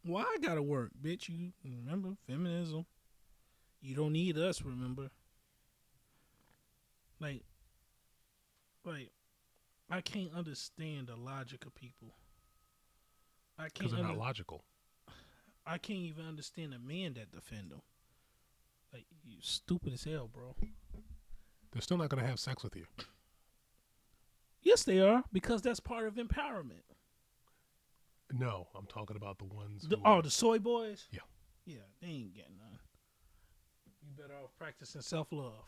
Well, I gotta work, bitch. You remember feminism? You don't need us, remember? Like, like I can't understand the logic of people. I Because can't. they're not logical. I can't even understand the men that defend them. Like, you stupid as hell, bro. They're still not going to have sex with you. Yes, they are, because that's part of empowerment. No, I'm talking about the ones The soy boys? Yeah. Yeah, they ain't getting none. You better off practicing self-love.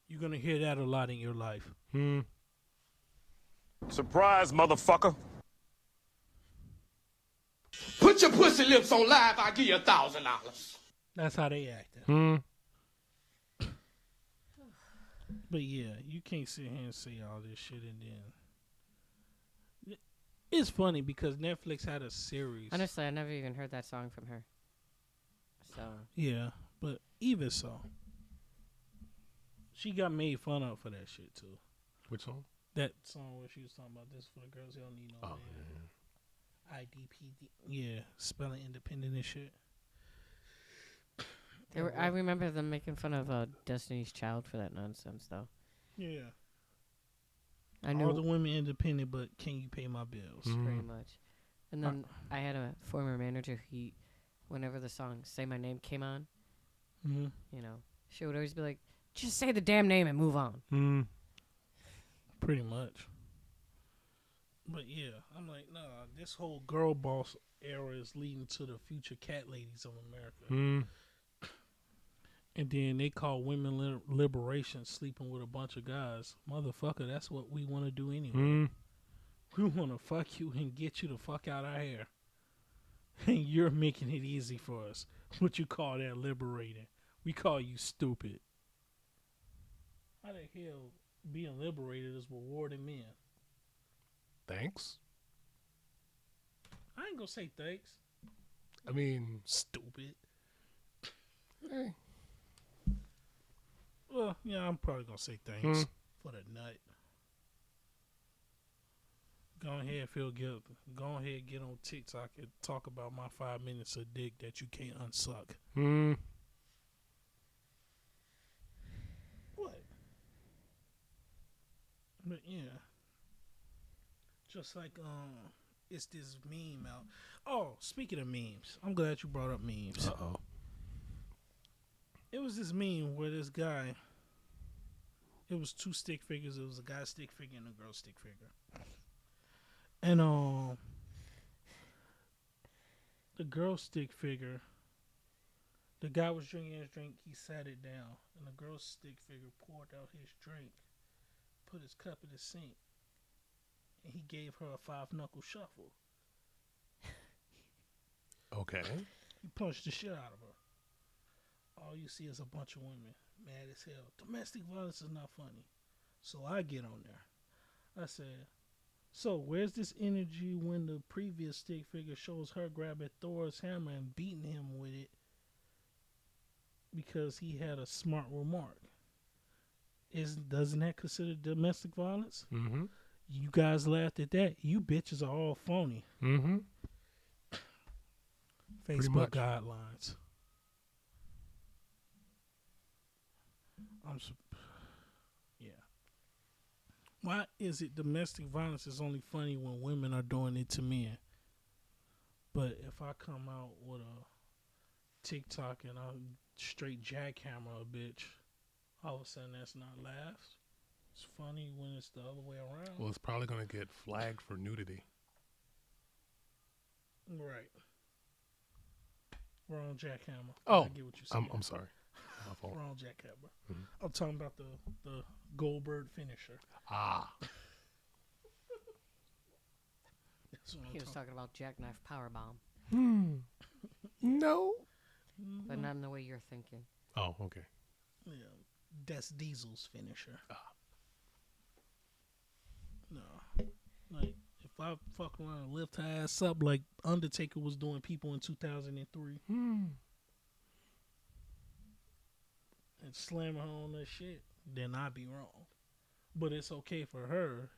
You're going to hear that a lot in your life. Surprise, motherfucker. Put your pussy lips on live, I'll give you $1,000. That's how they acting. But yeah, you can't sit here and say all this shit and then... It's funny because Netflix had a series. Honestly, I never even heard that song from her. So Yeah, but even so, she got made fun of for that shit too. Which song? That song where she was talking about this for the girls who don't need no man. IDPD. Yeah, spelling independent and shit. I remember them making fun of Destiny's Child for that nonsense, though. Yeah. I knew All the women independent, but can you pay my bills? pretty much. And then I had a former manager. Whenever the song "Say My Name" came on, you know, she would always be like, "Just say the damn name and move on." Pretty much. But yeah, I'm like, nah, this whole girl boss era is leading to the future cat ladies of America. And then they call women liberation sleeping with a bunch of guys. Motherfucker, that's what we want to do anyway. We want to fuck you and get you the fuck out of here. And you're making it easy for us. What you call that liberating? We call you stupid. How the hell being liberated is rewarding men? Thanks. I ain't gonna say thanks. I mean, Stupid. hey. Well, yeah, I'm probably gonna say thanks for the nut. Go ahead, feel guilty. Go ahead, get on TikTok and talk about my 5 minutes of dick that you can't unsuck. What? But yeah, just like it's this meme out. Oh, speaking of memes, I'm glad you brought up memes. Uh-oh. It was this meme where this guy. It was two stick figures. It was a guy's stick figure and a girl's stick figure. And the girl's stick figure, the guy was drinking his drink. He sat it down, and the girl's stick figure poured out his drink, put his cup in the sink, and he gave her a 5-knuckle shuffle. Okay. He punched the shit out of her. All you see is a bunch of women mad as hell. Domestic violence is not funny. So I get on there. I said, so where's this energy when the previous stick figure shows her grabbing Thor's hammer and beating him with it because he had a smart remark? Doesn't that consider domestic violence? You guys laughed at that. You bitches are all phony. Facebook guidelines. Yeah. Why is it domestic violence is only funny when women are doing it to men? But if I come out with a TikTok and I straight jackhammer a bitch, all of a sudden that's not laughs. It's funny when it's the other way around. Well, it's probably going to get flagged for nudity. Right. Wrong jackhammer. Oh, I get what you're saying. I'm sorry. My fault. Wrong jackhammer. I'm talking about the Goldberg finisher. Ah. That's what I'm He was talking about jackknife powerbomb, No. but not in the way you're thinking. Oh, okay. Yeah, that's Diesel's finisher. No, like if I fuck around and lift her ass up like Undertaker was doing people in 2003, and slam her on that shit, then I'd be wrong. But it's okay for her.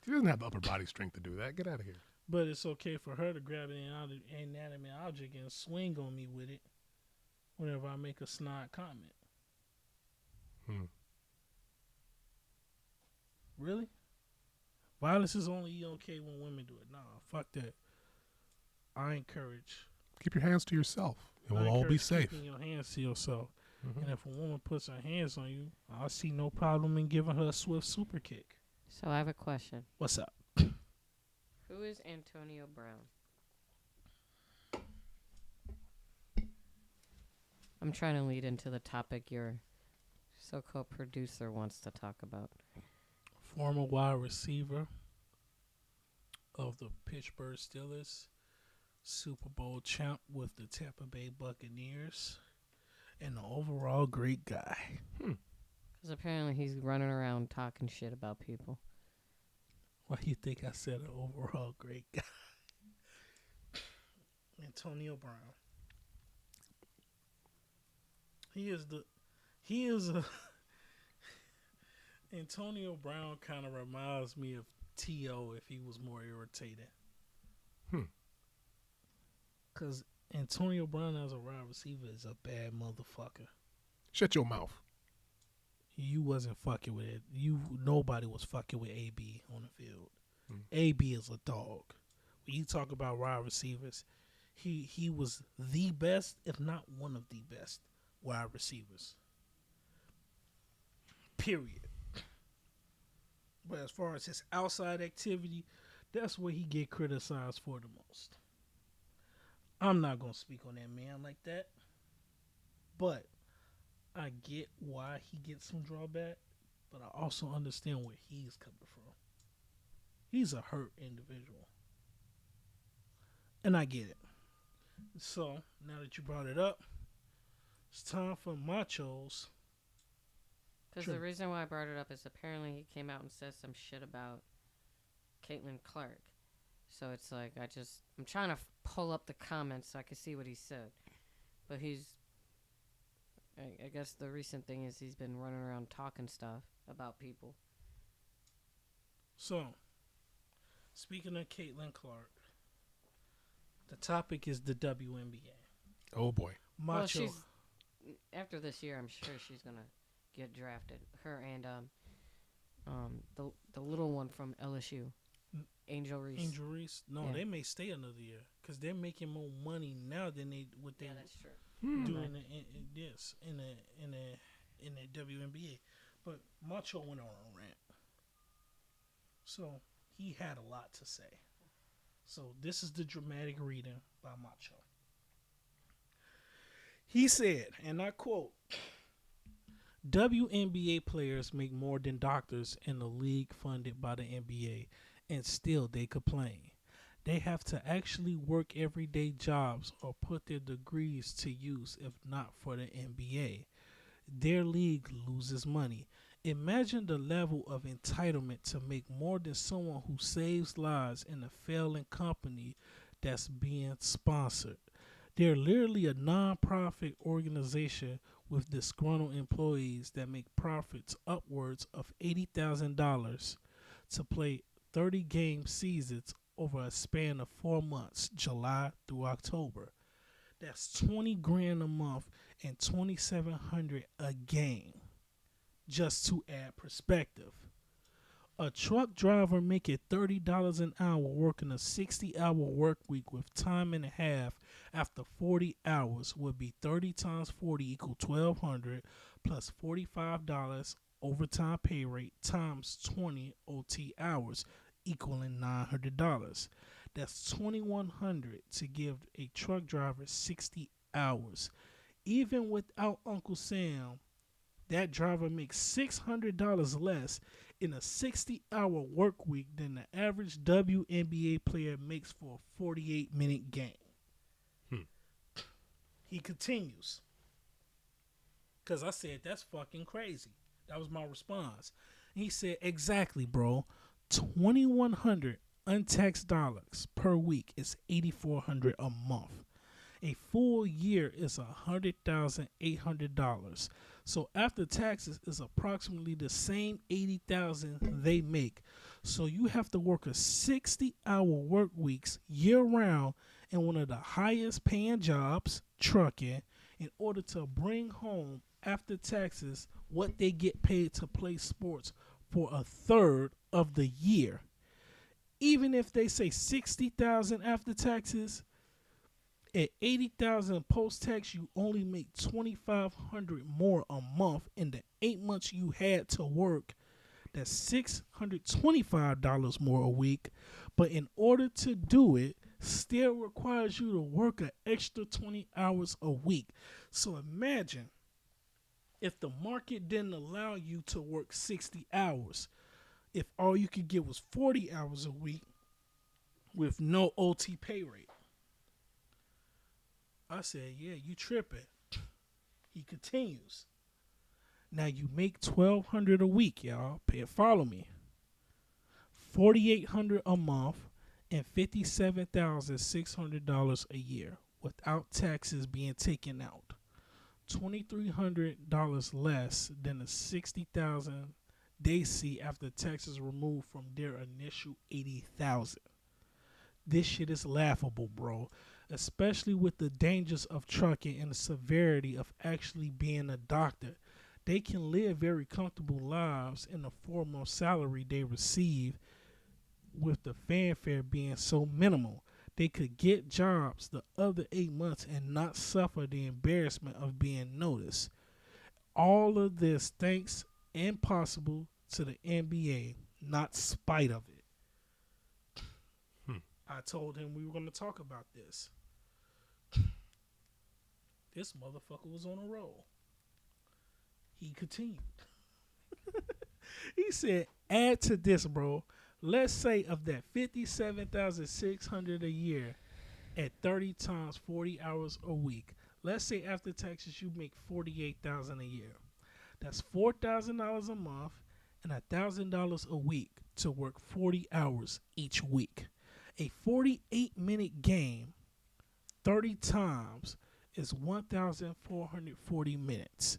She doesn't have the upper body strength to do that. Get out of here. But it's okay for her to grab an inanimate object and swing on me with it whenever I make a snide comment. Hmm. Really? Violence is only okay when women do it. Nah, fuck that. I encourage. Keep your hands to yourself, and I we'll all be encourage safe. keeping your hands to yourself. Mhm. And if a woman puts her hands on you, I see no problem in giving her a swift super kick. So I have a question. What's up? Who is Antonio Brown? I'm trying to lead into the topic your so-called producer wants to talk about. Former wide receiver of the Pittsburgh Steelers, Super Bowl champ with the Tampa Bay Buccaneers, and an overall great guy. Because apparently he's running around talking shit about people. Why do you think I said an overall great guy? Antonio Brown. He is a Antonio Brown kind of reminds me of T.O. if he was more irritating. Because Antonio Brown as a wide receiver is a bad motherfucker. Shut your mouth. You wasn't fucking with it. Nobody was fucking with AB on the field. AB is a dog. When you talk about wide receivers, he was the best, if not one of the best wide receivers. Period. But as far as his outside activity, that's where he get criticized for the most. I'm not gonna speak on that man like that, but I get why he gets some drawback, but I also understand where he's coming from. He's a hurt individual, and I get it. So now that you brought it up, it's time for Machos. Because Sure. the reason why I brought it up is apparently he came out and said some shit about Caitlin Clark. So it's like I'm trying to pull up the comments so I can see what he said. But I guess the recent thing is he's been running around talking stuff about people. So, speaking of Caitlin Clark, the topic is the WNBA. Oh boy. Macho. Well, after this year, I'm sure she's gonna get drafted. Her and the little one from LSU, Angel Reese. Angel Reese. No, Yeah. they may stay another year because they're making more money now than they Yeah, that's true. doing in the WNBA. But Macho went on a rant, so he had a lot to say. So this is the dramatic reading by Macho. He said, and I quote, WNBA players make more than doctors in the league funded by the NBA, and still they complain. They have to actually work everyday jobs or put their degrees to use if not for the NBA. Their league loses money. Imagine the level of entitlement to make more than someone who saves lives in a failing company that's being sponsored. They're literally a non-profit organization with disgruntled employees that make profits upwards of $80,000 to play 30-game seasons over a span of 4 months, July through October. That's 20 grand a month and 2,700 a game. Just to add perspective, a truck driver making $30 an hour working a 60-hour work week with time and a half after 40 hours would be 30 times 40 equal $1,200 plus $45 overtime pay rate times 20 OT hours equaling $900. That's $2,100 to give a truck driver 60 hours. Even without Uncle Sam, that driver makes $600 less in a 60-hour work week than the average WNBA player makes for a 48-minute game. He continues. Because I said, that's fucking crazy. That was my response. And he said, exactly, bro. $2,100 untaxed dollars per week is $8,400 a month. A full year is $100,800. So after taxes is approximately the same $80,000 they make. So you have to work a 60-hour work weeks year round in one of the highest paying jobs, trucking, in order to bring home after taxes what they get paid to play sports for a third of the year. Even if they say 60,000 after taxes, at 80,000 post tax, you only make 2,500 more a month in the 8 months you had to work. That's $625 more a week. But in order to do it, still requires you to work an extra 20 hours a week. So imagine if the market didn't allow you to work 60 hours, if all you could get was 40 hours a week with no OT pay rate. I said, yeah, you tripping. He continues. Now you make $1,200 a week, y'all. Follow me. $4,800 a month and $57,600 a year without taxes being taken out. $2,300 less than the $60,000 they see after taxes removed from their initial $80,000. This shit is laughable, bro. Especially with the dangers of trucking and the severity of actually being a doctor. They can live very comfortable lives in the form of salary they receive with the fanfare being so minimal. They could get jobs the other 8 months and not suffer the embarrassment of being noticed. All of this thanks and possible to the NBA, not spite of it. I told him we were going to talk about this. This motherfucker was on a roll. He continued. He said, add to this, bro. Let's say of that $57,600 a year at 30 times 40 hours a week. Let's say after taxes you make $48,000 a year. That's $4,000 a month and $1,000 a week to work 40 hours each week. A 48-minute game, 30 times, is 1,440 minutes.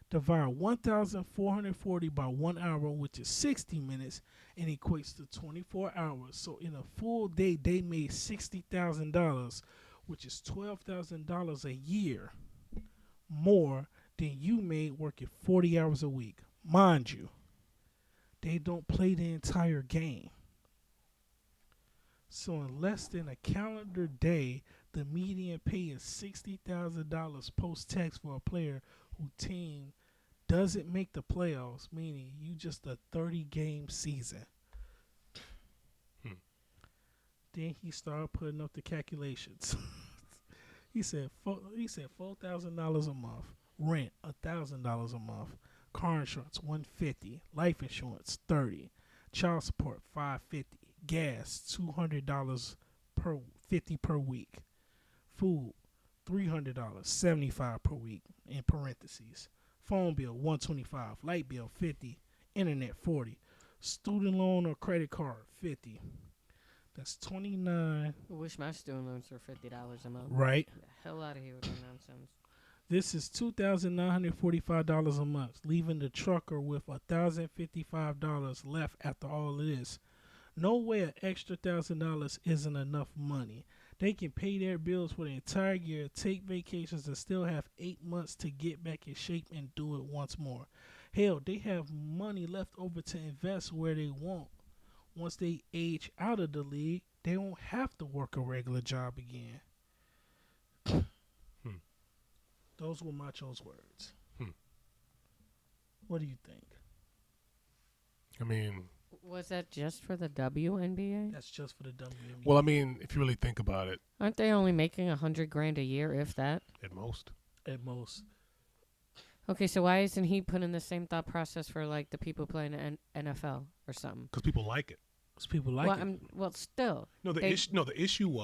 Divide 1,440 by 1 hour, which is 60 minutes, and equates to 24 hours. So in a full day, they made $60,000, which is $12,000 a year more than you made working 40 hours a week. Mind you, they don't play the entire game. So in less than a calendar day, the median pay is $60,000 post-tax for a player whose team doesn't make the playoffs, meaning you just a 30-game season. Then he started putting up the calculations. He said $4,000 a month, rent $1,000 a month, car insurance $150, life insurance $30, child support $550, gas $200 per week, food $300, $75 per week in parentheses, phone bill $125, light bill $50, internet $40, student loan or credit card $50. That's $29. I wish my student loans were $50 a month. Right. Get the hell out of here with that nonsense. This is $2,945 a month, leaving the trucker with $1,055 left after all of this. No way an extra $1,000 isn't enough money. They can pay their bills for the entire year, take vacations, and still have 8 months to get back in shape and do it once more. Hell, they have money left over to invest where they want. Once they age out of the league, they won't have to work a regular job again. Those were Macho's words. What do you think? I mean, Was that just for the WNBA? That's just for the WNBA. well, I mean, if you really think about it, Aren't they only making $100,000 a year, if that? at most. At most. Okay, so why isn't he putting the same thought process for like the people playing in NFL or something? Because people like it. Because people like well, it. well, still. No, the They- issue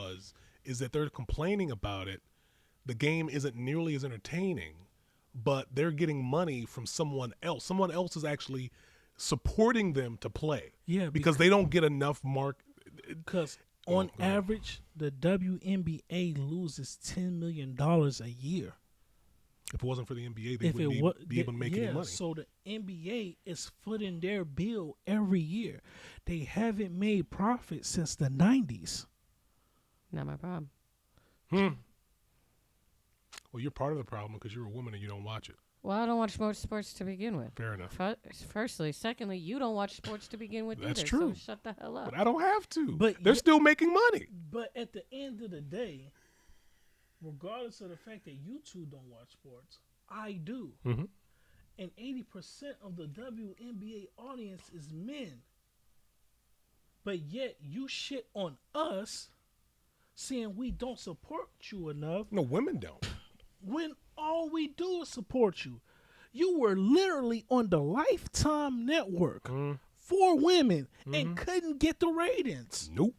is that they're complaining about it. The game isn't nearly as entertaining, but they're getting money from someone else. Someone else is actually supporting them to play. Yeah, because they don't get enough Because Oh, on go ahead. average, the WNBA loses $10 million a year. If it wasn't for the NBA, they If it wouldn't was, be able to make any money. So the NBA is footing their bill every year. They haven't made profit since the 90s. Not my problem. Well, you're part of the problem because you're a woman and you don't watch it. Well, I don't watch most sports to begin with. Fair enough. Firstly. Secondly, you don't watch sports to begin with That's either. true. So shut the hell up. But I don't have to. But they're still making money. But at the end of the day, regardless of the fact that you two don't watch sports, I do. Mm-hmm. And 80% of the WNBA audience is men. But yet you shit on us saying we don't support you enough No, women don't. when all we do is support you. You were literally on the Lifetime network for women and couldn't get the ratings. Nope.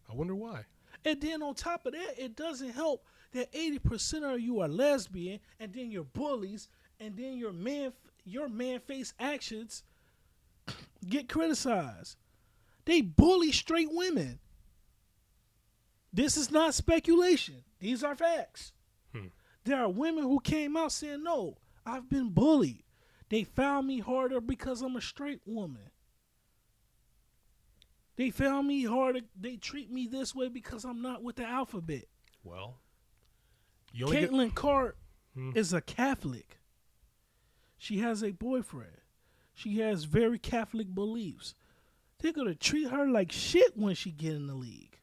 I wonder why. And then on top of that, it doesn't help that 80% of you are lesbian, and then you're bullies, and then your man-faced actions get criticized. They bully straight women. This is not speculation. These are facts. There are women who came out saying, no, I've been bullied. They found me harder because I'm a straight woman. They found me harder. They treat me this way because I'm not with the alphabet. Well, you only get... Caitlin Clark is a Catholic. She has a boyfriend. She has very Catholic beliefs. They're going to treat her like shit when she get in the league.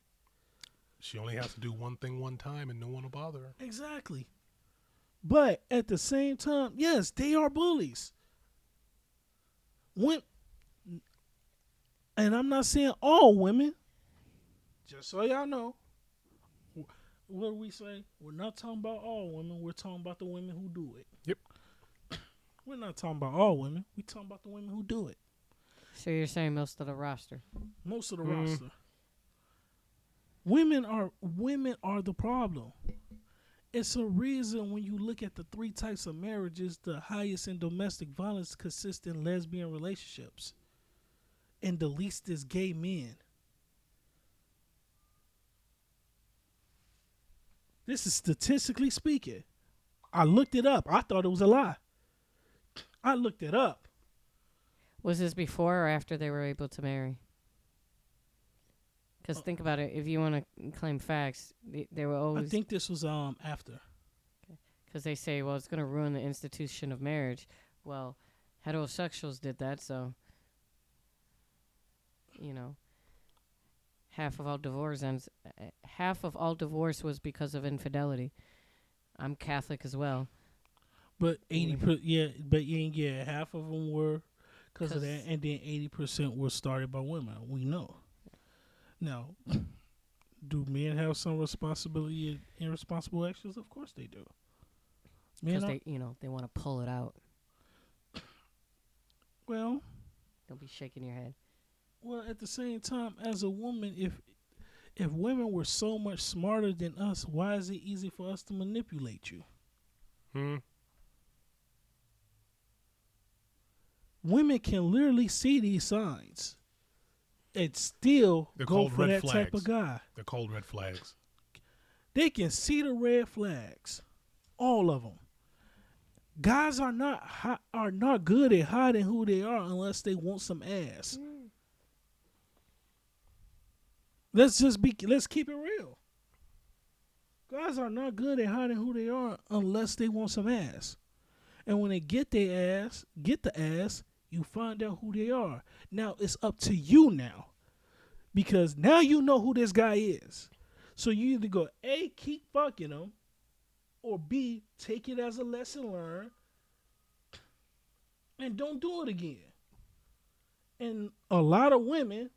She only has to do one thing one time and no one will bother her. Exactly. But at the same time, yes, they are bullies. And I'm not saying all women. Just so y'all know. What do we say? We're not talking about all women. We're talking about the women who do it. Yep. We're not talking about all women. We're talking about the women who do it. So you're saying most of the roster? Most of the roster. Women are the problem. It's a reason when you look at the 3 types of marriages, the highest in domestic violence consists in lesbian relationships. And the least is gay men. This is statistically speaking. I looked it up. I thought it was a lie. I looked it up. Was this before or after they were able to marry? Because think about it. If you want to claim facts, they were always... I think this was after. Because they say, well, it's going to ruin the institution of marriage. Well, heterosexuals did that, so... You know, half of all divorce was because of infidelity. I'm Catholic as well. But 80%, half of them were because of that, and then 80% were started by women. We know. Now, do men have some responsibility in irresponsible actions? Of course they do. Because they want to pull it out. Well, don't be shaking your head. Well, at the same time, as a woman, if women were so much smarter than us, why is it easy for us to manipulate you? Women can literally see these signs and still go for that type of guy. They're called red flags. They can see the red flags, all of them. Guys are not good at hiding who they are unless they want some ass. Let's keep it real. Guys are not good at hiding who they are unless they want some ass. And when they get the ass, you find out who they are. Now it's up to you now. Because now you know who this guy is. So you either go, A, keep fucking him, or B, take it as a lesson learned and don't do it again. And a lot of women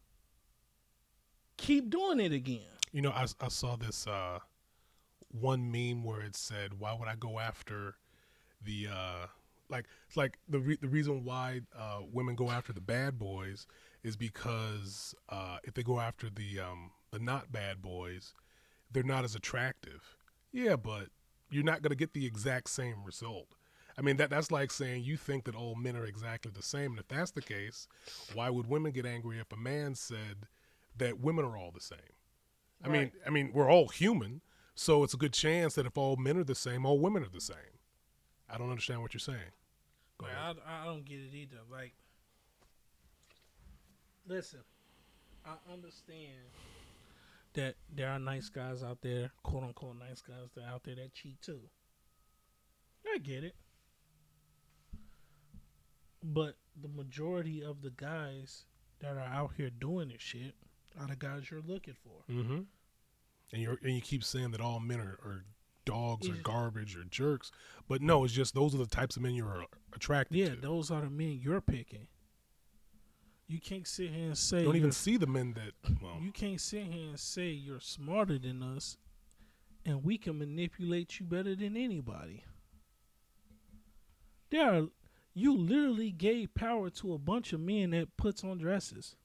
keep doing it again. You know, I saw this one meme where it said, "Why would I go after the the reason why women go after the bad boys is because if they go after the not bad boys, they're not as attractive." Yeah, but you're not going to get the exact same result. I mean, that's like saying you think that all men are exactly the same. And if that's the case, why would women get angry if a man said that women are all the same? Right. I mean, we're all human, so it's a good chance that if all men are the same, all women are the same. I don't understand what you're saying. Go Like, ahead. I don't get it either. Like, listen, I understand that there are nice guys out there, quote unquote nice guys that are out there that cheat too. I get it. But the majority of the guys that are out here doing this shit are the guys you're looking for. Mm-hmm. And you keep saying that all men are dogs or garbage or jerks, but no, it's just those are the types of men you're attracted to. Yeah, those are the men you're picking. You can't sit here and say Don't even see the men that. Well, you can't sit here and say you're smarter than us, and we can manipulate you better than anybody. You literally gave power to a bunch of men that puts on dresses.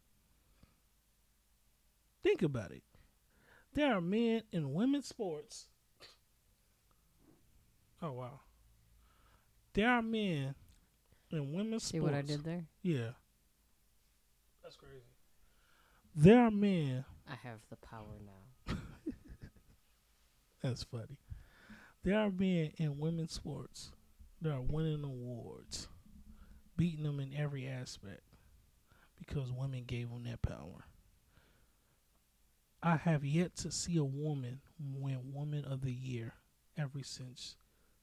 Think about it. There are men in women's sports. Oh wow. There are men in women's See sports. what I did there? Yeah. That's crazy. There are men. I have the power now. That's funny. There are men in women's sports that are winning awards, beating them in every aspect because women gave them that power. I have yet to see a woman win Woman of the Year ever since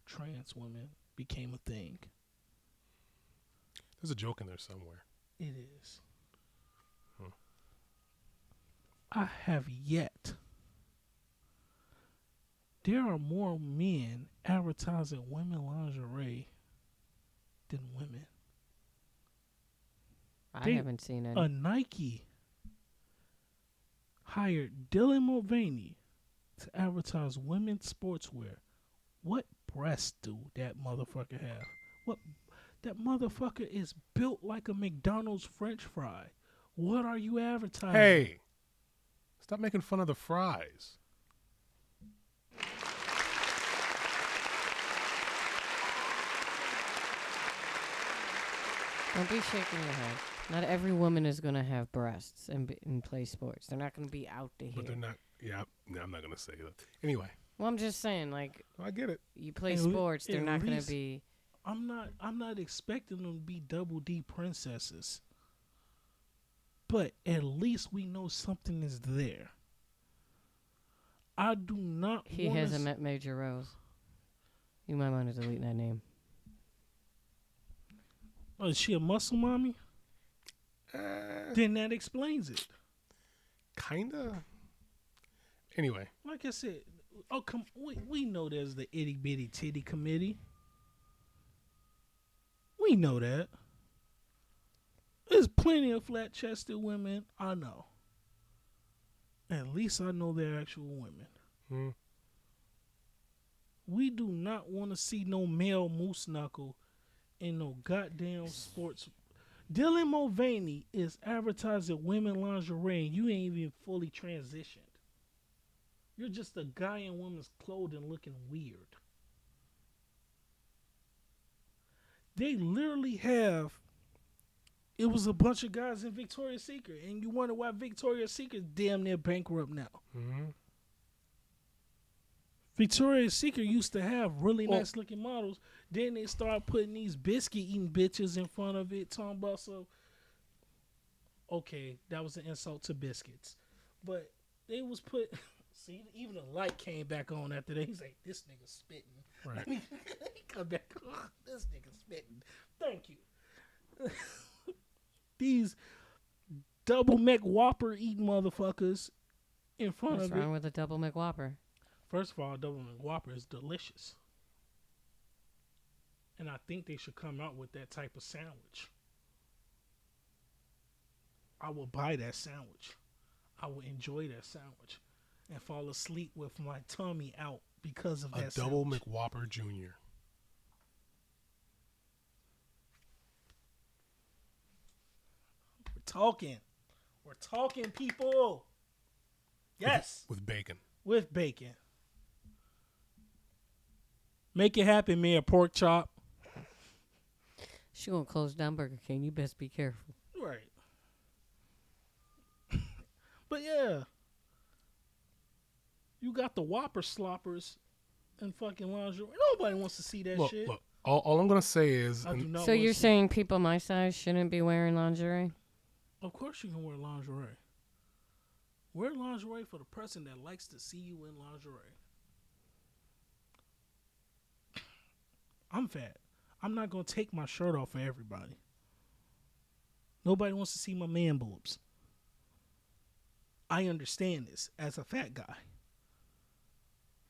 trans women became a thing. there's a joke in there somewhere. It is. I have yet. There are more men advertising women lingerie than women. I haven't seen any. A Nike hired Dylan Mulvaney to advertise women's sportswear. What breasts do that motherfucker have? What that motherfucker is built like a McDonald's French fry. What are you advertising? Hey, stop making fun of the fries. Don't be shaking your head. Not every woman is going to have breasts and play sports. They're not going to be out to here. But they're not. Yeah, no, I'm not gonna say that. Anyway, Well, I'm just saying, like, I get it. you play At sports, they're at not going to least- be. I'm not expecting them to be double D princesses. But at least we know something is there. I do not He wanna hasn't met Major Rose. You might want to delete that name. Oh, is she a muscle mommy? Then that explains it. Kinda. Anyway, Like I said, we know there's the itty bitty titty committee. We know that. There's plenty of flat chested women I know. At least I know they're actual women. We do not want to see no male moose knuckle in no goddamn sports. Dylan Mulvaney is advertising women lingerie and you ain't even fully transitioned. You're just a guy in women's clothing looking weird. They literally have. It was a bunch of guys in Victoria's Secret, and you wonder why Victoria's Secret's damn near bankrupt now. Victoria's Secret used to have really nice looking models. Then they started putting these biscuit eating bitches in front of it, talking about so. Okay, that was an insult to biscuits, but they was put. See, even the light came back on after that. He's like, "This nigga spitting." right. He come back. This nigga spitting. Thank you. These double McWhopper eating motherfuckers in front What's of wrong it. with a double McWhopper? First of all, double McWhopper is delicious, and I think they should come out with that type of sandwich. I will buy that sandwich. I will enjoy that sandwich, and fall asleep with my tummy out because of A that double sandwich. McWhopper Jr. We're talking, people. Yes, With bacon. with bacon. Make it happen, Mayor Porkchop. She gonna close down Burger King. You best be careful. Right. But yeah, you got the Whopper sloppers and fucking lingerie. Nobody wants to see that Look, shit. look. All I'm gonna say is, I do not So wanna you're see- saying people my size shouldn't be wearing lingerie? Of course you can wear lingerie. Wear lingerie for the person that likes to see you in lingerie. I'm fat. I'm not going to take my shirt off for everybody. Nobody wants to see my man boobs. I understand this as a fat guy.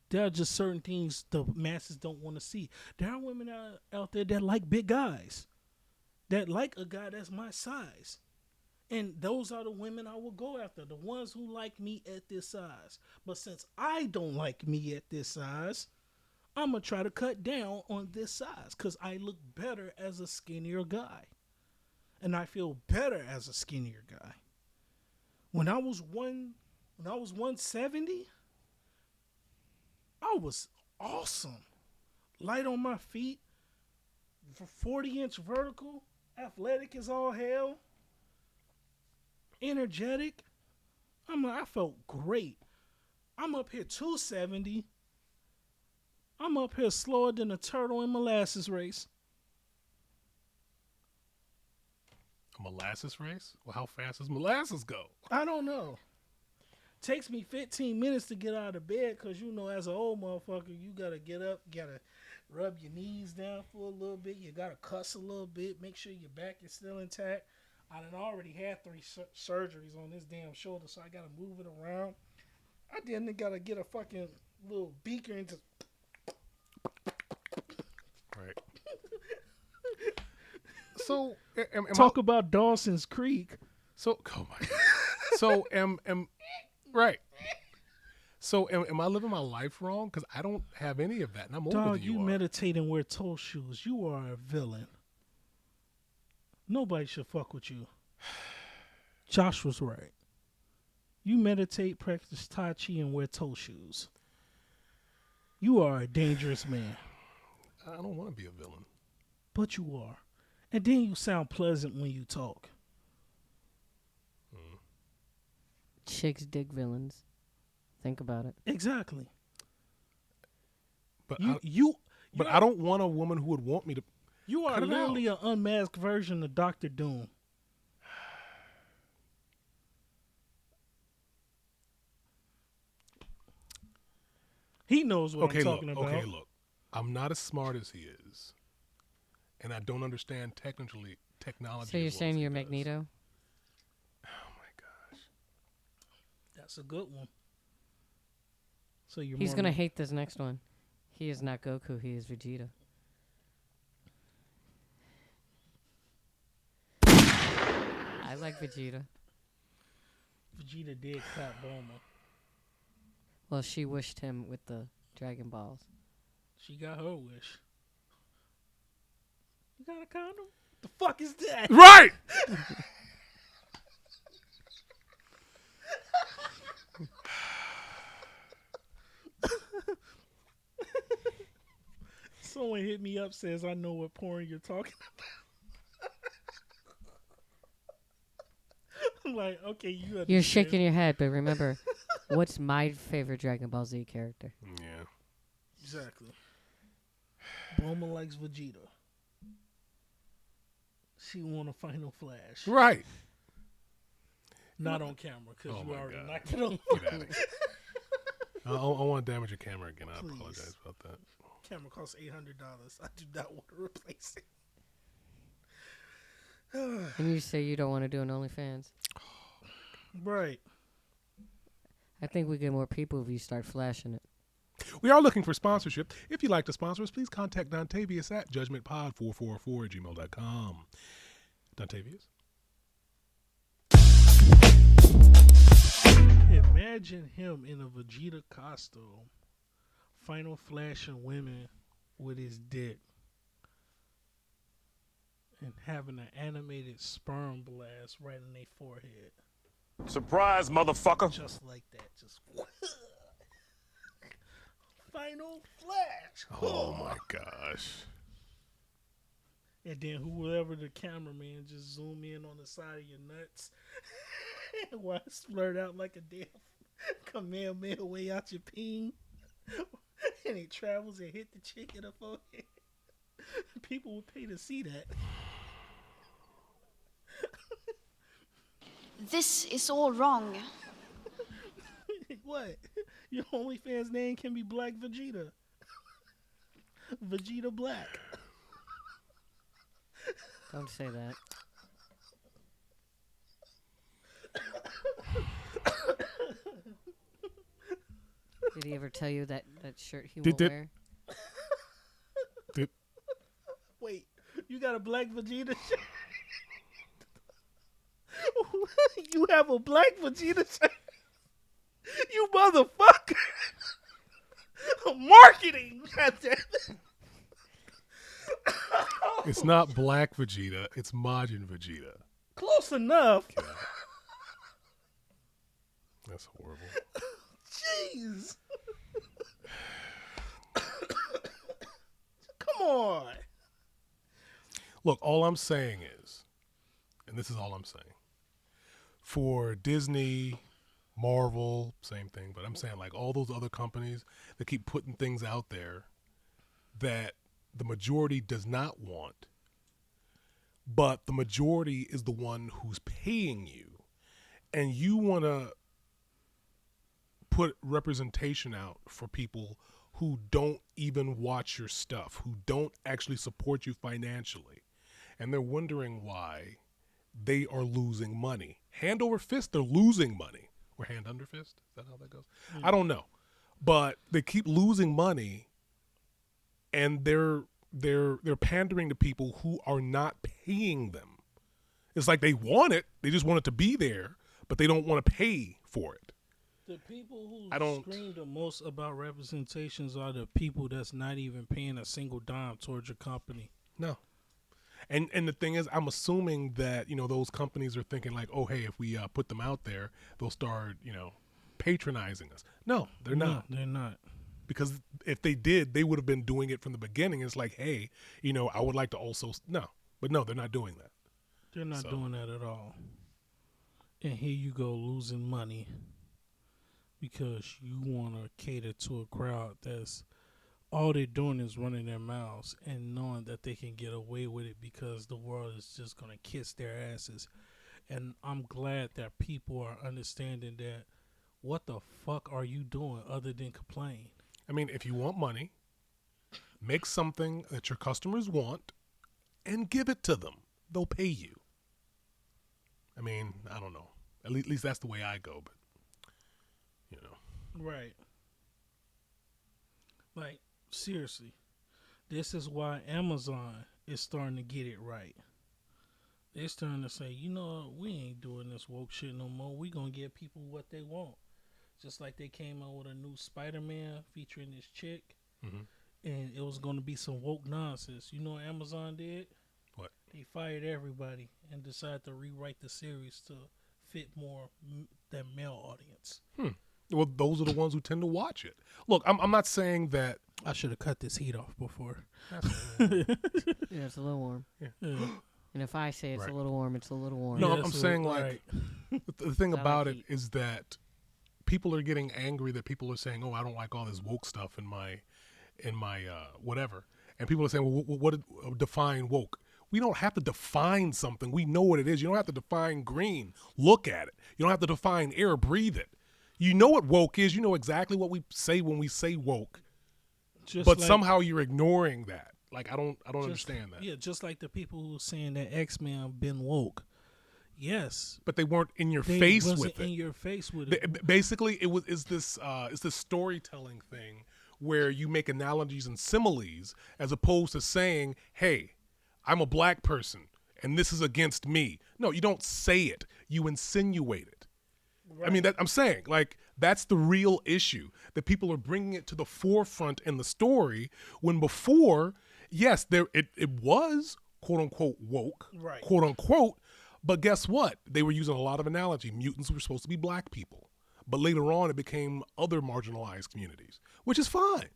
There are just certain things the masses don't want to see. There are women out there that like big guys, that like a guy that's my size. And those are the women I will go after, the ones who like me at this size. But since I don't like me at this size, I'm going to try to cut down on this size because I look better as a skinnier guy. And I feel better as a skinnier guy. When I was 170, I was awesome. Light on my feet, 40-inch vertical, athletic as all hell, energetic. I felt great. I'm up here 270. I'm up here slower than a turtle in molasses race. a molasses race. Well, how fast does molasses go? I don't know. Takes me 15 minutes to get out of bed because, you know, as an old motherfucker, you got to get up, got to rub your knees down for a little bit. You got to cuss a little bit, make sure your back is still intact. I done already had 3 surgeries on this damn shoulder, so I got to move it around. I didn't got to get a fucking little beaker and just... Right. So, Talk about Dawson's Creek. So, oh my God. So, right. So, am I living my life wrong? Because I don't have any of that, and I'm older Dog, than you you are. meditate and wear toe shoes. You are a villain. Nobody should fuck with you. Josh was right. You meditate, practice Tai Chi, and wear toe shoes. You are a dangerous man. I don't want to be a villain. But you are. And then you sound pleasant when you talk. Chicks dig villains. Think about it. Exactly. But But I don't want a woman who would want me to. You are cut it literally out. an unmasked version of Dr. Doom. He knows what I'm talking about. Okay, look. I'm not as smart as he is, and I don't understand technology. So you're as well saying as he you're does. Magneto? Oh my gosh. That's a good one. So you're He's more going to hate this next one. He is not Goku. He is Vegeta. I like Vegeta. Vegeta did clap Bulma. Well, she wished him with the Dragon Balls. She got her wish. You got a condom? The fuck is that? Right. Someone hit me up, says I know what porn you're talking about. I'm like, okay, you understand. You're shaking your head, but remember, what's my favorite Dragon Ball Z character? Yeah. Exactly. Bulma likes Vegeta. She want a final flash. Right. Not on camera, because Oh you my already God. knocked it off. Get out of here. I want to damage your camera again. I Please. apologize about that. Camera costs $800. I do not want to replace it. And you say you don't want to do an OnlyFans. Right. I think we get more people if you start flashing it. We are looking for sponsorship. If you'd like to sponsor us, please contact Dontavius at judgmentpod444@gmail.com. Dontavius? Imagine him in a Vegeta costume, final flashing women with his dick, and having an animated sperm blast right in their forehead. Surprise, motherfucker. Just like that. Just final flash. Oh my gosh. And then whoever the cameraman just zoom in on the side of your nuts while it splurt out like a damn Kamehameha way out your peen. And it travels and hit the chick in the forehead. People would pay to see that. This is all wrong. What? Your OnlyFans name can be Black Vegeta. Vegeta Black. Don't say that. Did he ever tell you that shirt he will wear? Wait, you got a Black Vegeta shirt? You have a Black Vegeta shirt? You motherfucker! Marketing! Goddamn it. It's not Black Vegeta. It's Majin Vegeta. Close enough. Yeah. That's horrible. Jeez. Come on. Look, all I'm saying is, and this is all I'm saying, for Disney, Marvel, same thing, but I'm saying like all those other companies that keep putting things out there that the majority does not want, but the majority is the one who's paying you, and you want to put representation out for people who don't even watch your stuff, who don't actually support you financially, and they're wondering why they are losing money. Hand over fist, they're losing money. Or hand under fist? Is that how that goes? I don't know. But they keep losing money, and they're pandering to people who are not paying them. It's like they want it, they just want it to be there, but they don't want to pay for it. The people who scream the most about representations are the people that's not even paying a single dime towards your company. No. And the thing is, I'm assuming that, those companies are thinking like, oh, hey, if we put them out there, they'll start, patronizing us. No, they're not. No, they're not. Because if they did, they would have been doing it from the beginning. It's like, hey, I would like to also, no. But no, they're not doing that. They're not doing that at all. And here you go losing money because you want to cater to a crowd that's all they're doing is running their mouths and knowing that they can get away with it because the world is just going to kiss their asses. And I'm glad that people are understanding that what the fuck are you doing other than complain? I mean, if you want money, make something that your customers want and give it to them. They'll pay you. I mean, I don't know. At least that's the way I go, but, Right. Like, seriously, this is why Amazon is starting to get it right. They're starting to say, we ain't doing this woke shit no more. We gonna give people what they want. Just like they came out with a new Spider-Man featuring this chick, and it was gonna be some woke nonsense. You know what Amazon did? What? They fired everybody and decided to rewrite the series to fit more their male audience. Well, those are the ones who tend to watch it. Look, I'm not saying that. I should have cut this heat off before. Yeah, it's a little warm. Yeah. And if I say it's Right. a little warm, it's a little warm. No, Yeah, I'm so, saying right. the thing I like about it heat. is that people are getting angry that people are saying, "Oh, I don't like all this woke stuff in my whatever," and people are saying, "Well, what define woke?" We don't have to define something. We know what it is. You don't have to define green. Look at it. You don't have to define air. Breathe it. You know what woke is. You know exactly what we say when we say woke. But somehow you're ignoring that. Like I don't understand that. Yeah, just like the people who are saying that X-Men been woke. Yes, But they weren't in your they face wasn't with it. in your face with it. Basically, it's this storytelling thing where you make analogies and similes as opposed to saying, "Hey, I'm a black person and this is against me." No, you don't say it. You insinuate it. Right. I mean, I'm saying, like, that's the real issue, that people are bringing it to the forefront in the story when before, yes, it was, quote unquote, woke, Right. quote unquote, but guess what? They were using a lot of analogy. Mutants were supposed to be black people. But later on, it became other marginalized communities, which is fine.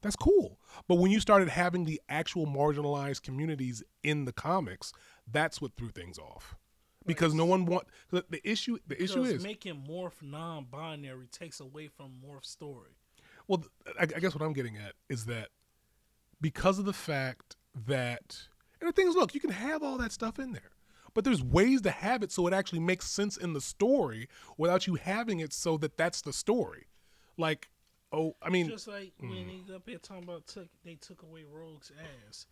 That's cool. But when you started having the actual marginalized communities in the comics, that's what threw things off. Because no one the issue is making Morph non-binary takes away from Morph's story. Well, I guess what I'm getting at is that because of the fact that, and the thing is, look, you can have all that stuff in there, but there's ways to have it so it actually makes sense in the story without you having it so that that's the story. Like, just like when they up here talking about they took away Rogue's ass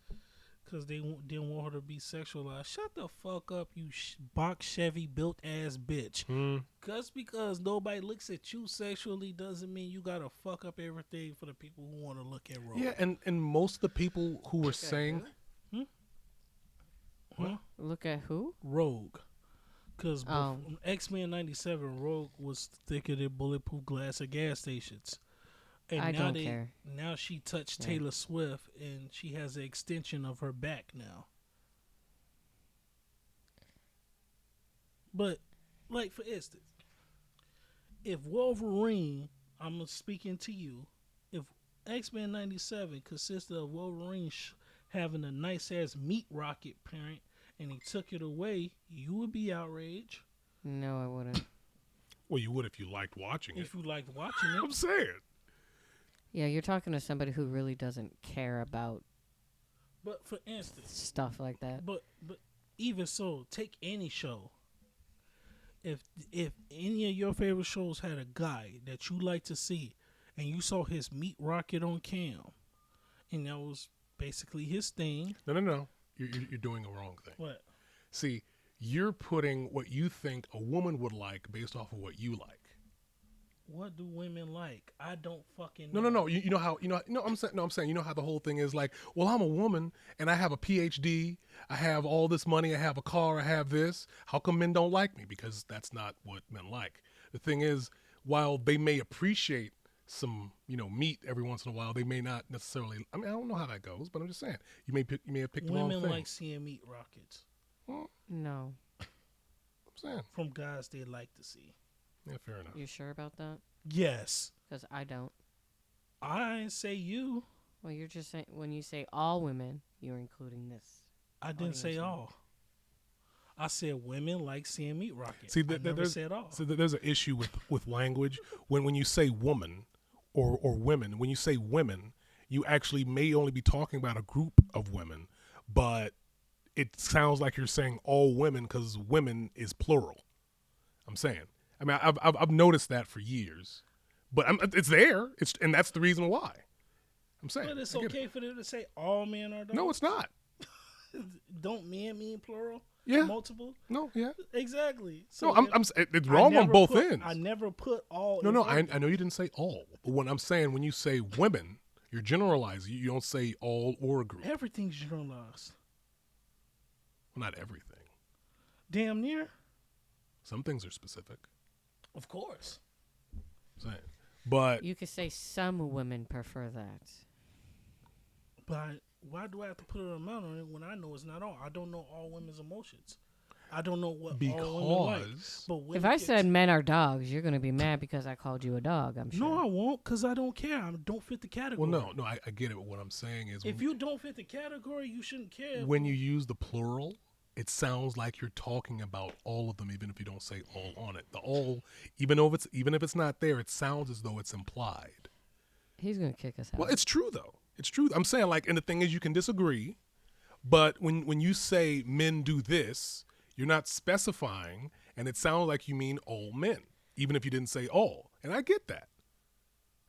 because they didn't want her to be sexualized. Shut the fuck up, you box Chevy built ass bitch. Just because nobody looks at you sexually doesn't mean you gotta fuck up everything for the people who want to look at Rogue. Yeah, and most of the people who were saying, Look at who? Rogue. Because X-Men 97, Rogue was thicker than bulletproof glass at gas stations. And I now don't care. Now she touched Taylor Swift, and she has an extension of her back now. But, like, for instance, if Wolverine, I'm speaking to you, if X-Men 97 consisted of Wolverine having a nice-ass meat rocket parent, and he took it away, you would be outraged. No, I wouldn't. well, you would if you liked watching it. If you liked watching it. I'm saying. Yeah, you're talking to somebody who really doesn't care about But for instance, stuff like that. But even so, take any show. If any of your favorite shows had a guy that you like to see, and you saw his meat rocket on cam, and that was basically his thing. No. You're doing the wrong thing. What? See, you're putting what you think a woman would like based off of what you like. What do women like? I don't fucking know. No. You know how I'm saying you know how the whole thing is like, well, I'm a woman and I have a PhD, I have all this money, I have a car, I have this. How come men don't like me? Because that's not what men like. The thing is, while they may appreciate some, meat every once in a while, they may not necessarily. I mean, I don't know how that goes, but I'm just saying you may have picked the wrong thing. Women like seeing meat rockets. No. I'm saying From guys they like to see. yeah, fair enough. You sure about that? Yes. Because I don't. I ain't say you. Well, you're just saying, when you say all women, you're including this. I didn't say all. I said women like seeing meat rockets. See, I never said all. So there's an issue with language when you say woman or women. When you say women, you actually may only be talking about a group of women, but it sounds like you're saying all women because women is plural. I'm saying. I mean, I've noticed that for years, but it's there. And that's the reason why. I'm saying. But it's okay for them to say all men are dogs. No, it's not. Don't men mean plural? Yeah. Multiple? No, yeah. Exactly. So No, it's wrong on both ends. I never put all. No, I know you didn't say all. But when I'm saying when you say women, you're generalizing. You don't say all or a group. Everything's generalized. Well, not everything. Damn near. Some things are specific. Of course. I'm saying. But You could say some women prefer that. But why do I have to put an amount on it when I know it's not all? I don't know all women's emotions. I don't know what all women like. But If I said men are dogs, you're going to be mad because I called you a dog, I'm sure. No, I won't, because I don't care. I don't fit the category. well, no, I get it. But what I'm saying is, If you don't fit the category, you shouldn't care. when you use the plural, it sounds like you're talking about all of them, even if you don't say all on it. The all, even if it's not there, it sounds as though it's implied. He's going to kick us out. Well, it's true though. It's true. I'm saying, like, and the thing is, you can disagree, but when you say men do this, you're not specifying, and it sounds like you mean all men, even if you didn't say all. And I get that.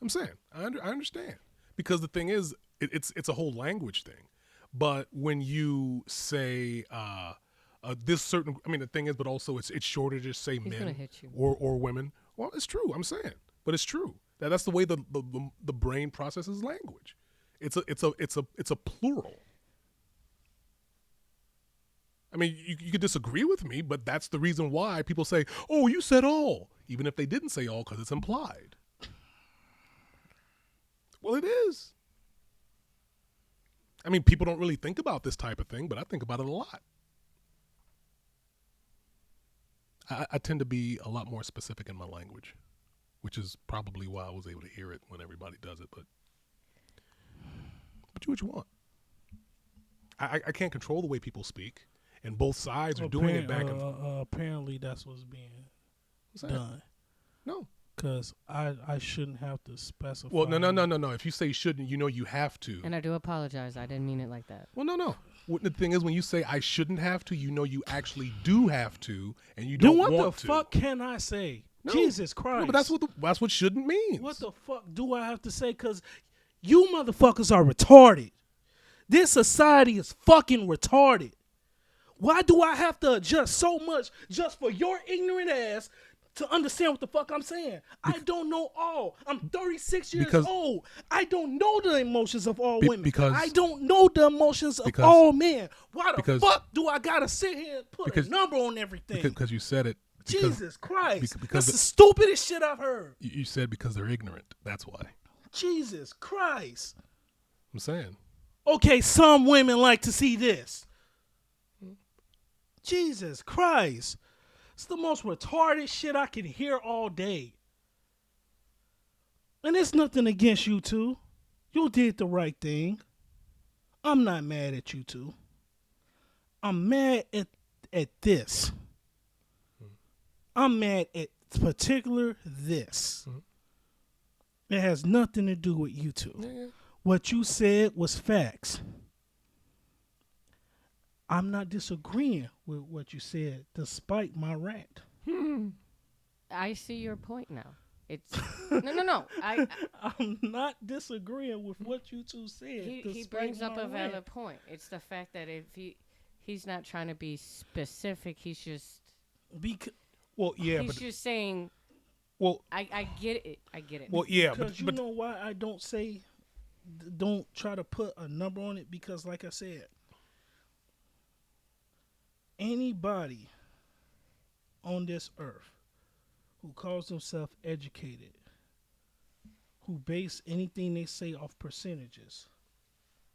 I'm saying I understand, because the thing is, it's a whole language thing. But when you say this certain, I mean, the thing is, but also it's shorter to just say He's gonna men hit you. or women. Well, it's true. I'm saying, but it's true. That's the way the brain processes language. It's a plural. I mean, you could disagree with me, but that's the reason why people say, "Oh, you said all," even if they didn't say all, because it's implied. Well, it is. I mean, people don't really think about this type of thing, but I think about it a lot. I tend to be a lot more specific in my language, which is probably why I was able to hear it when everybody does it. But do what you want. I can't control the way people speak, and both sides are doing it back and forth. Apparently, that's what's being done. No. Because I shouldn't have to specify. Well, no. If you say shouldn't, you have to. And I do apologize. I didn't mean it like that. Well, no. The thing is, when you say I shouldn't have to, you actually do have to, and you Then don't what want the to. fuck can I say? No. Jesus Christ. No, but that's what shouldn't means. What the fuck do I have to say? Because you motherfuckers are retarded. This society is fucking retarded. Why do I have to adjust so much just for your ignorant ass to understand what the fuck I'm saying? I don't know all. I'm 36 years old. I don't know the emotions of all women. I don't know the emotions of all men. Why the fuck do I gotta sit here and put a number on everything? Because you said it. Jesus Christ. Because That's the stupidest shit I've heard. You said because they're ignorant. That's why. Jesus Christ. I'm saying. Okay, some women like to see this. Jesus Christ. It's the most retarded shit I can hear all day. And it's nothing against you two. You did the right thing. I'm not mad at you two. I'm mad at this. I'm mad at particular this. It has nothing to do with you two. Yeah. What you said was facts. I'm not disagreeing with what you said, despite my rant. I see your point now. It's no. I'm not disagreeing with what you two said. He brings up a valid point. It's the fact that if he's not trying to be specific, he's just he's just saying. Well, I get it. I get it. Well, yeah, because you know why I don't say, don't try to put a number on it, because like I said, anybody on this earth who calls themselves educated, who base anything they say off percentages,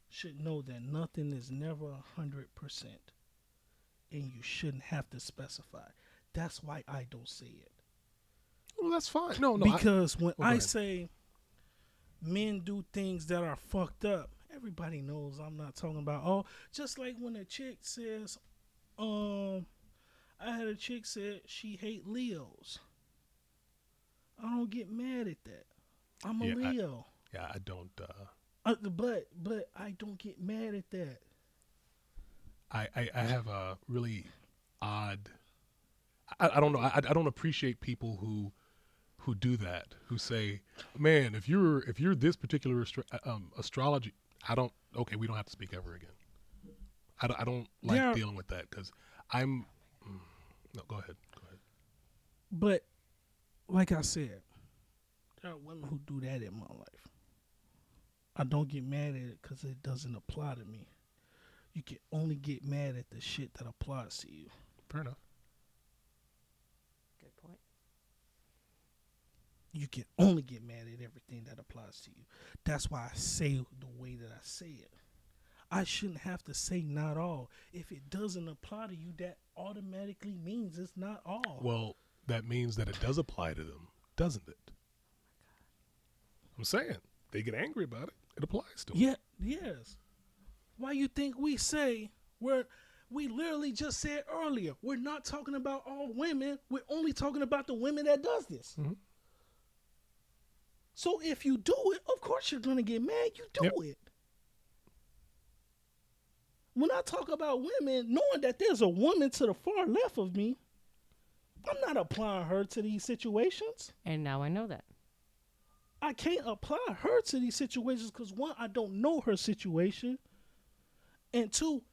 should know that nothing is never 100%, and you shouldn't have to specify. That's why I don't say it. Well, that's fine. No. Because when I say men do things that are fucked up, everybody knows I'm not talking about, just like when a chick says, I had a chick said she hate Leos. I don't get mad at that. I'm a Leo. I don't. But I don't get mad at that. I have a really odd. I don't know. I don't appreciate people who do that. Who say, "Man, if you're this particular astrology, I don't. Okay, we don't have to speak ever again." I don't like dealing with that because I'm. No, go ahead. But like I said, there are women who do that in my life. I don't get mad at it because it doesn't apply to me. You can only get mad at the shit that applies to you. Fair enough. Good point. You can only get mad at everything that applies to you. That's why I say the way that I say it. I shouldn't have to say not all. If it doesn't apply to you, that automatically means it's not all. Well, that means that it does apply to them, doesn't it? I'm saying they get angry about it. It applies to them. Yeah, yes. Why you think we say we literally just said earlier, we're not talking about all women. We're only talking about the women that does this. Mm-hmm. So if you do it, of course you're going to get mad. You do it. When I talk about women, knowing that there's a woman to the far left of me, I'm not applying her to these situations. And now I know that. I can't apply her to these situations because, one, I don't know her situation. And two,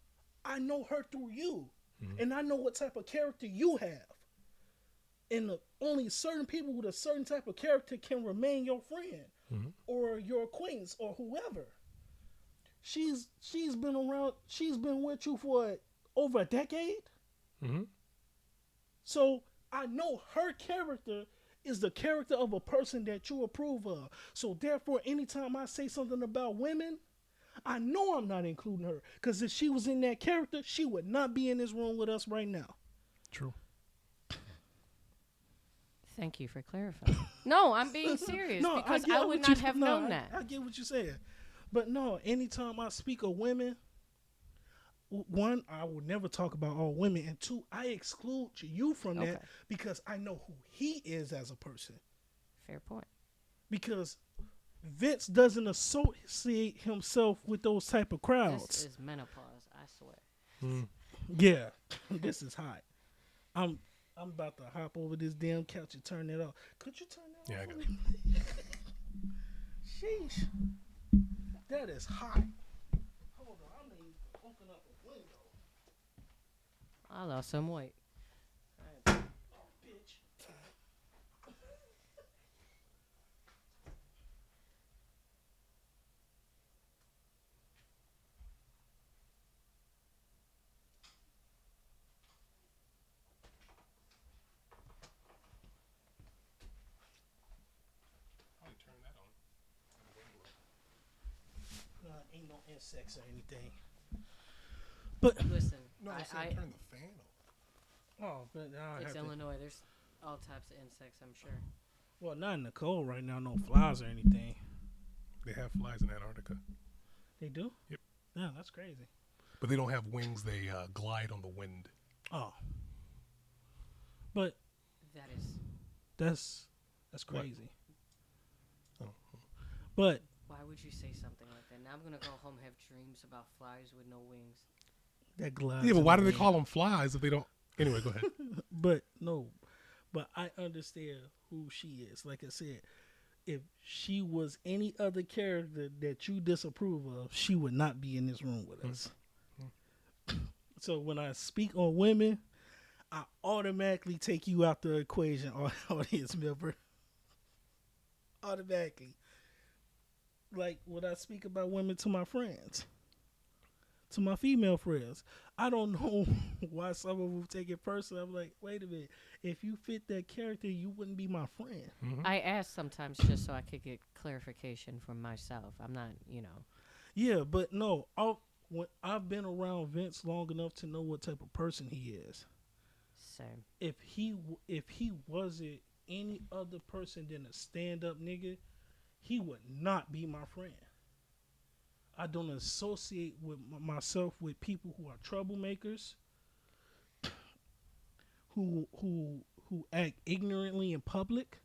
I know her through you. Mm-hmm. And I know what type of character you have. And only certain people with a certain type of character can remain your friend or your acquaintance or whoever. She's been around. She's been with you for over a decade. Mm-hmm. So I know her character is the character of a person that you approve of. So therefore, anytime I say something about women, I know I'm not including her. Because if she was in that character, she would not be in this room with us right now. True. Thank you for clarifying. No, I'm being serious because I would not have known that. I get what you're saying. But no, anytime I speak of women, one, I will never talk about all women. And two, I exclude you from that because I know who he is as a person. fair point. because Vince doesn't associate himself with those type of crowds. This is menopause, I swear. Yeah, this is hot. I'm about to hop over this damn couch and turn it off. Could you turn that Yeah, I off? got for me? Sheesh, that is hot. Hold on, I'm gonna open up a window. I lost some weight. Oh, bitch. Ain't no insects or anything. But Listen, No, I I said turn the fan on. oh, but now I it's have to. Illinois. There's all types of insects, I'm sure. Well, not in the cold right now. No flies or anything. They have flies in Antarctica, They do? Yep. Yeah, that's crazy. but they don't have wings. They glide on the wind. Oh, but That is that's What? crazy. Oh. But why would you say something like that? Now I'm gonna go home and have dreams about flies with no wings. that glides. Yeah, but in why the do they wind. call them flies if they don't? Anyway, go ahead. But no, but I understand who she is. Like I said, if she was any other character that you disapprove of, she would not be in this room with us. So when I speak on women, I automatically take you out the equation, audience member. Automatically. Like when I speak about women to my friends, to my female friends, I don't know why some of them take it personally. I'm like, wait a minute. If you fit that character, you wouldn't be my friend. I ask sometimes just so I could get clarification from myself. I'm not, Yeah, but no, I've been around Vince long enough to know what type of person he is. same. If he wasn't any other person than a stand-up nigga, he would not be my friend. I don't associate with myself with people who are troublemakers, who act ignorantly in public,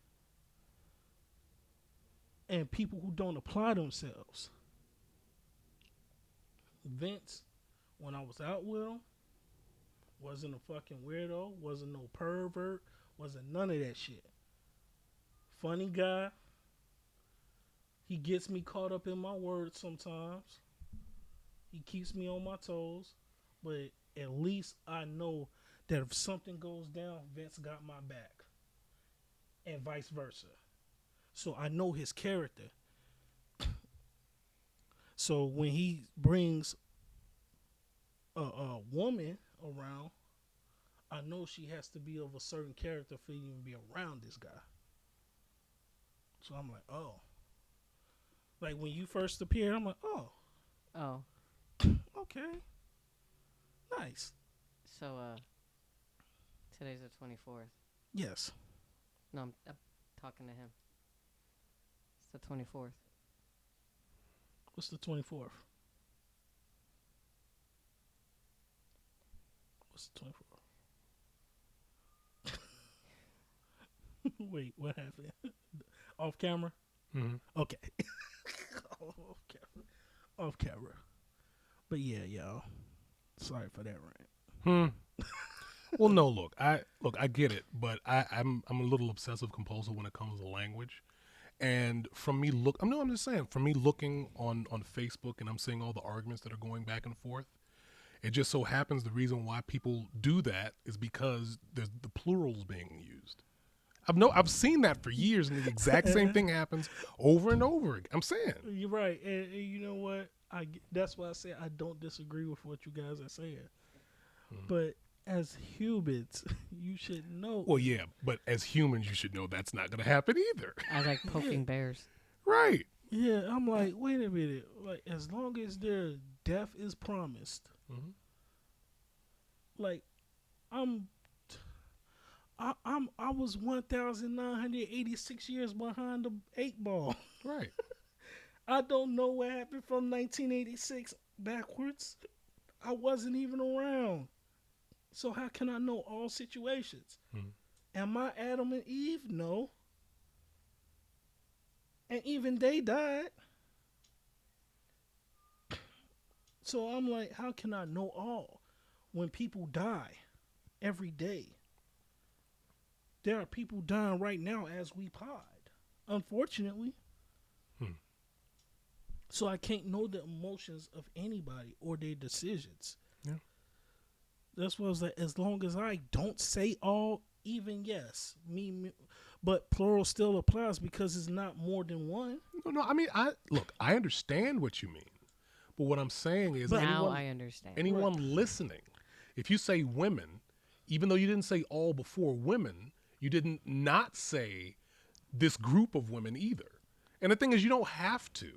and people who don't apply themselves. Vince, when I was out with him, wasn't a fucking weirdo, wasn't no pervert, wasn't none of that shit. Funny guy. He gets me caught up in my words sometimes. He keeps me on my toes, but at least I know that if something goes down, Vince got my back, and vice versa. So I know his character. So when he brings a woman around, I know she has to be of a certain character for you to be around this guy. So I'm like, oh. Like when you first appeared, I'm like, oh, Oh, okay. Nice. so today's the 24th. Yes. No, I'm talking to him. It's the 24th. What's the 24th? What's the 24th? Wait, what happened? Off camera? Mm-hmm. Okay. Off camera. Off camera. But yeah, y'all. Sorry for that rant. Well, no, I get it, but I'm a little obsessive compulsive when it comes to language. And from me I'm just saying, from me looking on Facebook and I'm seeing all the arguments that are going back and forth, it just so happens the reason why people do that is because there's the plurals being used. I've seen that for years, and the exact same thing happens over and over again. I'm saying. You're right. And you know what? That's why I say I don't disagree with what you guys are saying. But as humans, you should know. Well, yeah, but as humans, you should know that's not going to happen either. I like poking bears. Right. Yeah, I'm like, wait a minute. Like, as long as their death is promised, like, I was 1,986 years behind the 8 ball. Right. I don't know what happened from 1986 backwards. I wasn't even around. So how can I know all situations? Am I Adam and Eve? No. And even they died. So I'm like, how can I know all when people die every day? There are people dying right now as we pod, unfortunately. So I can't know the emotions of anybody or their decisions. Yeah. That's what I was like, as long as I don't say all, even yes, me, but plural still applies because it's not more than one. No. I mean, I understand what you mean, but what I'm saying is, But Now I understand. anyone listening, if you say women, even though you didn't say all before women, you didn't not say this group of women either. And the thing is, you don't have to,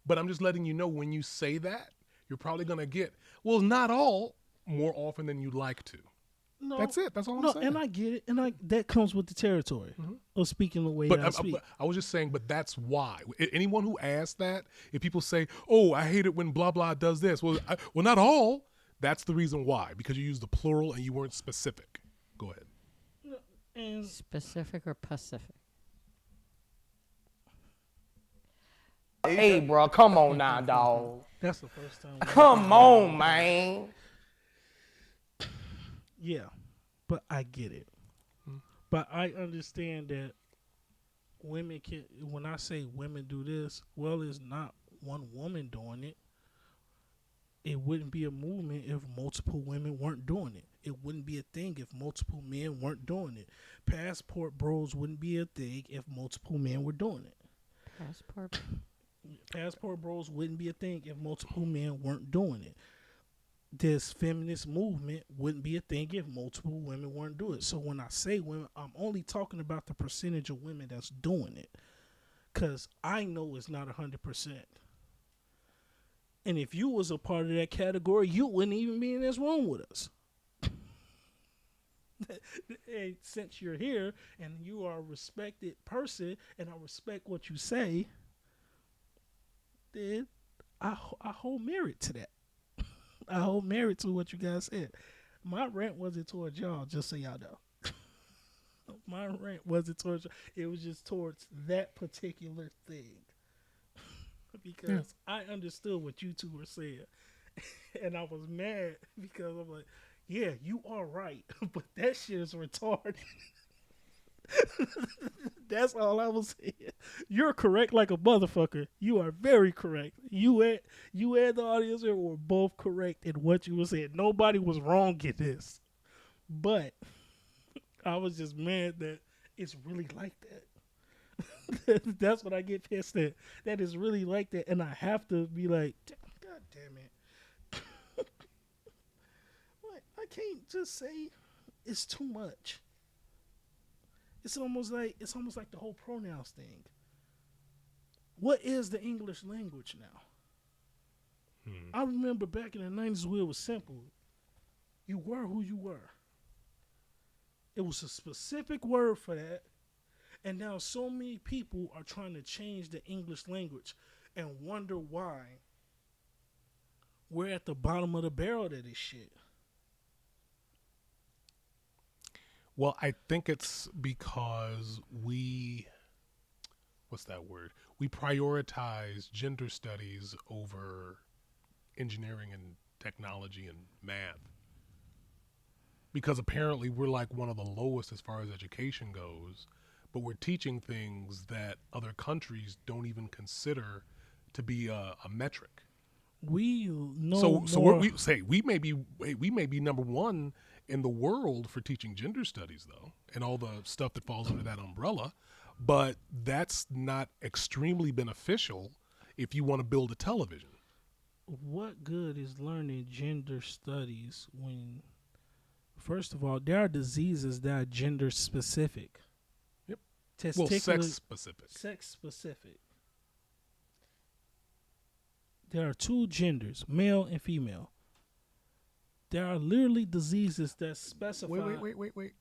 but I'm just letting you know when you say that, you're probably going to get, well, not all, more often than you'd like to. No, That's it. That's all I'm no, saying. and I get it, and that comes with the territory of speaking the way that I speak. I was just saying, but that's why. Anyone who asks that, if people say, "Oh, I hate it when blah blah does this," well, not all. That's the reason why, because you used the plural and you weren't specific. Go ahead. And Specific or Pacific? Hey, bro, come on now, dog. that's the first time. Come on, man. Yeah, but I get it. But I understand that women can. When I say women do this, well, it's not one woman doing it. It wouldn't be a movement if multiple women weren't doing it. It wouldn't be a thing if multiple men weren't doing it. Passport bros wouldn't be a thing if multiple men were doing it. Passport bros wouldn't be a thing if multiple men weren't doing it. This feminist movement wouldn't be a thing if multiple women weren't doing it. So when I say women, I'm only talking about the percentage of women that's doing it. Because I know it's not 100%. And if you was a part of that category, you wouldn't even be in this room with us. And since you're here and you are a respected person and I respect what you say, then I hold merit to that. I hold merit to what you guys said. My rant wasn't towards y'all, just so y'all know. My rant wasn't towards y'all. It was just towards that particular thing. Because I understood what you two were saying. And I was mad because I'm like, yeah, you are right. But that shit is retarded. That's all I was saying. You're correct like a motherfucker. You are very correct. You and the audience here were both correct in what you were saying. Nobody was wrong in this. But I was just mad that it's really like that. That's what I get pissed at. That is really like that. And I have to be like, God damn it. What? I can't just say it's too much. It's almost like the whole pronouns thing. What is the English language now? I remember back in the 90s where it was simple. You were who you were. It was a specific word for that. And now so many people are trying to change the English language and wonder why we're at the bottom of the barrel of this shit. Well, I think it's because we prioritize gender studies over engineering and technology and math. Because apparently we're like one of the lowest as far as education goes, but we're teaching things that other countries don't even consider to be a metric. We know So more. we may be number one in the world for teaching gender studies, though, and all the stuff that falls under that umbrella. But that's not extremely beneficial if you want to build a television. What good is learning gender studies when, first of all, there are diseases that are gender specific? Yep. Testicular, Well, sex specific. Sex specific. There are two genders, male and female. There are literally diseases that specify. Wait.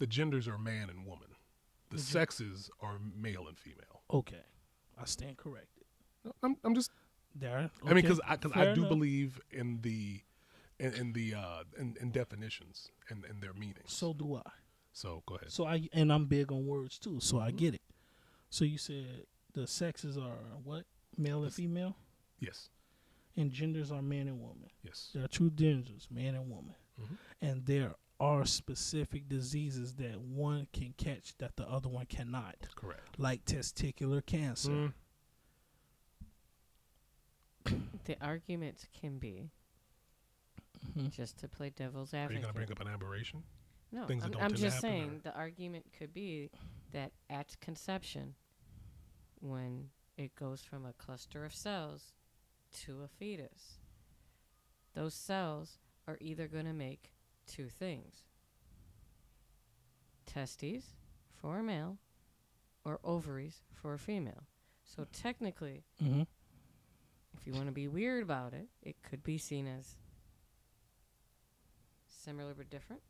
The genders are man and woman. The sexes are male and female. Okay, I stand corrected. I'm just. There. Okay. I mean, because I do enough. believe in definitions and their meanings. So do I. So go ahead. So I'm big on words too, so I get it. So you said the sexes are what? Male and female? Yes. And genders are man and woman. Yes. There are two genders, man and woman. Mm-hmm. And there are specific diseases that one can catch that the other one cannot. Correct. Like testicular cancer. The arguments can be, just to play devil's Are you advocate. going to bring up an aberration? No, Things that don't I'm tend to just happen, saying or- the argument could be that at conception, when it goes from a cluster of cells to a fetus, those cells are either going to make two things: testes for a male or ovaries for a female. So technically, if you want to be weird about it, it could be seen as similar but different.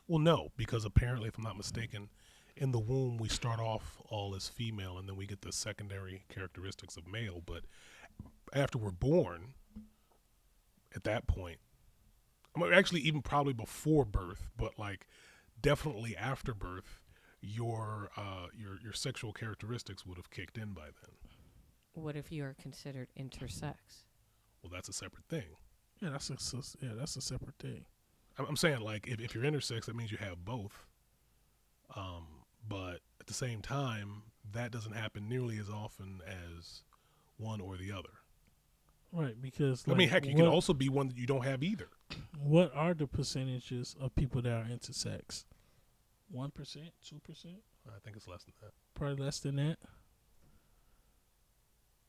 Well, no, because apparently, if I'm not mistaken, in the womb we start off all as female, and then we get the secondary characteristics of male. But after we're born, at that point, I mean, actually even probably before birth, but like definitely after birth, your sexual characteristics would have kicked in by then. What if you are considered intersex? Well, that's a separate thing. Yeah, that's a separate thing. I'm saying, like, if you're intersex, that means you have both. But at the same time, that doesn't happen nearly as often as one or the other. Right, because I mean, heck, you can also be one that you don't have either. What are the percentages of people that are intersex? 1%, 2%? I think it's less than that. Probably less than that.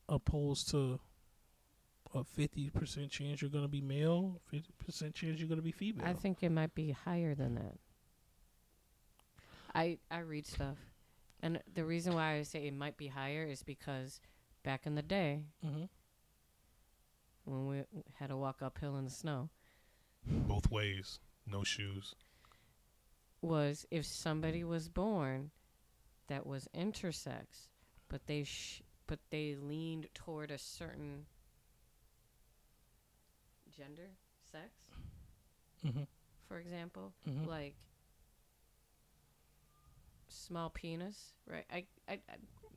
Opposed to a 50% chance you're going to be male, 50% chance you're going to be female. I think it might be higher than that. I read stuff, and the reason why I say it might be higher is because back in the day, when we had to walk uphill in the snow, Both ways, no shoes. was if somebody was born that was intersex, but they leaned toward a certain gender, sex, for example, like small penis, right? I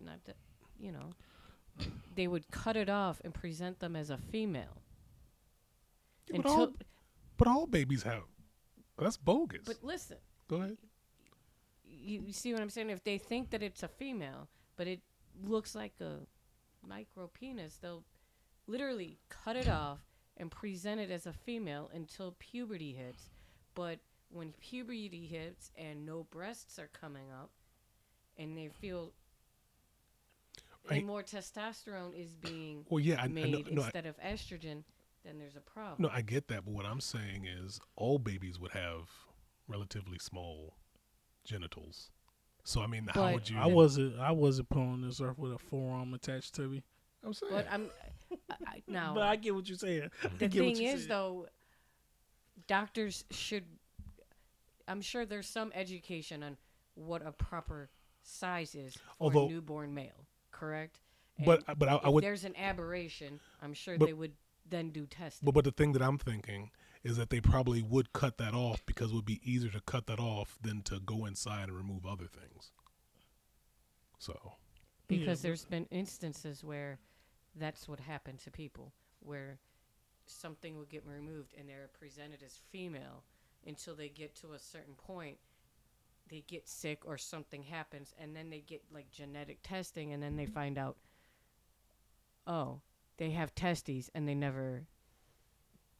not that, they would cut it off and present them as a female. Yeah, but all babies have. That's bogus. But listen. Go ahead. You see what I'm saying? If they think that it's a female, but it looks like a micro penis, they'll literally cut it off and present it as a female until puberty hits. But when puberty hits and no breasts are coming up, and they feel more testosterone is being made instead of estrogen, then there's a problem. No, I get that, but what I'm saying is all babies would have relatively small genitals. So I mean, how would you? I wasn't put on this earth with a forearm attached to me. I'm saying. But now. But I get what you're saying. The thing is, though, doctors should. I'm sure there's some education on what a proper size is for a newborn male. Correct. And but I would. There's an aberration. I'm sure they would then do testing. But the thing that I'm thinking is that they probably would cut that off because it would be easier to cut that off than to go inside and remove other things. So. Because there's been instances where that's what happened to people, where something will get removed and they're presented as female until they get to a certain point. They get sick or something happens, and then they get like genetic testing, and then they find out, oh, they have testes and they never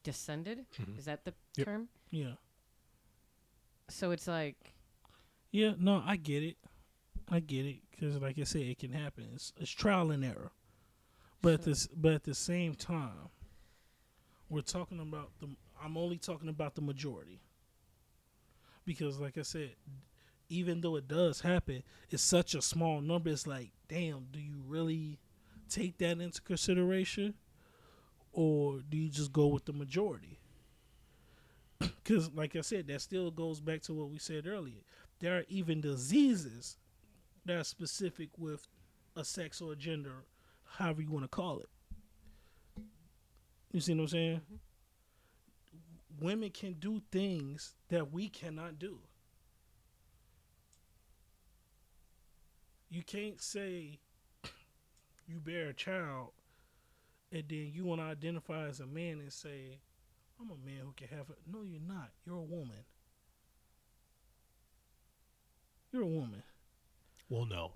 descended. Is that the term? Yeah. So it's like. Yeah, no, I get it. Because like I said, it can happen. It's trial and error. But at the same time, we're talking about I'm only talking about the majority. Because like I said, even though it does happen, it's such a small number. It's like, damn, do you really take that into consideration? Or do you just go with the majority? Because like I said, that still goes back to what we said earlier. There are even diseases that are specific with a sex or a gender, however you want to call it. You see what I'm saying? Women can do things that we cannot do. You can't say you bear a child and then you want to identify as a man and say, I'm a man who can have it. No, you're not. You're a woman. You're a woman. Well, no.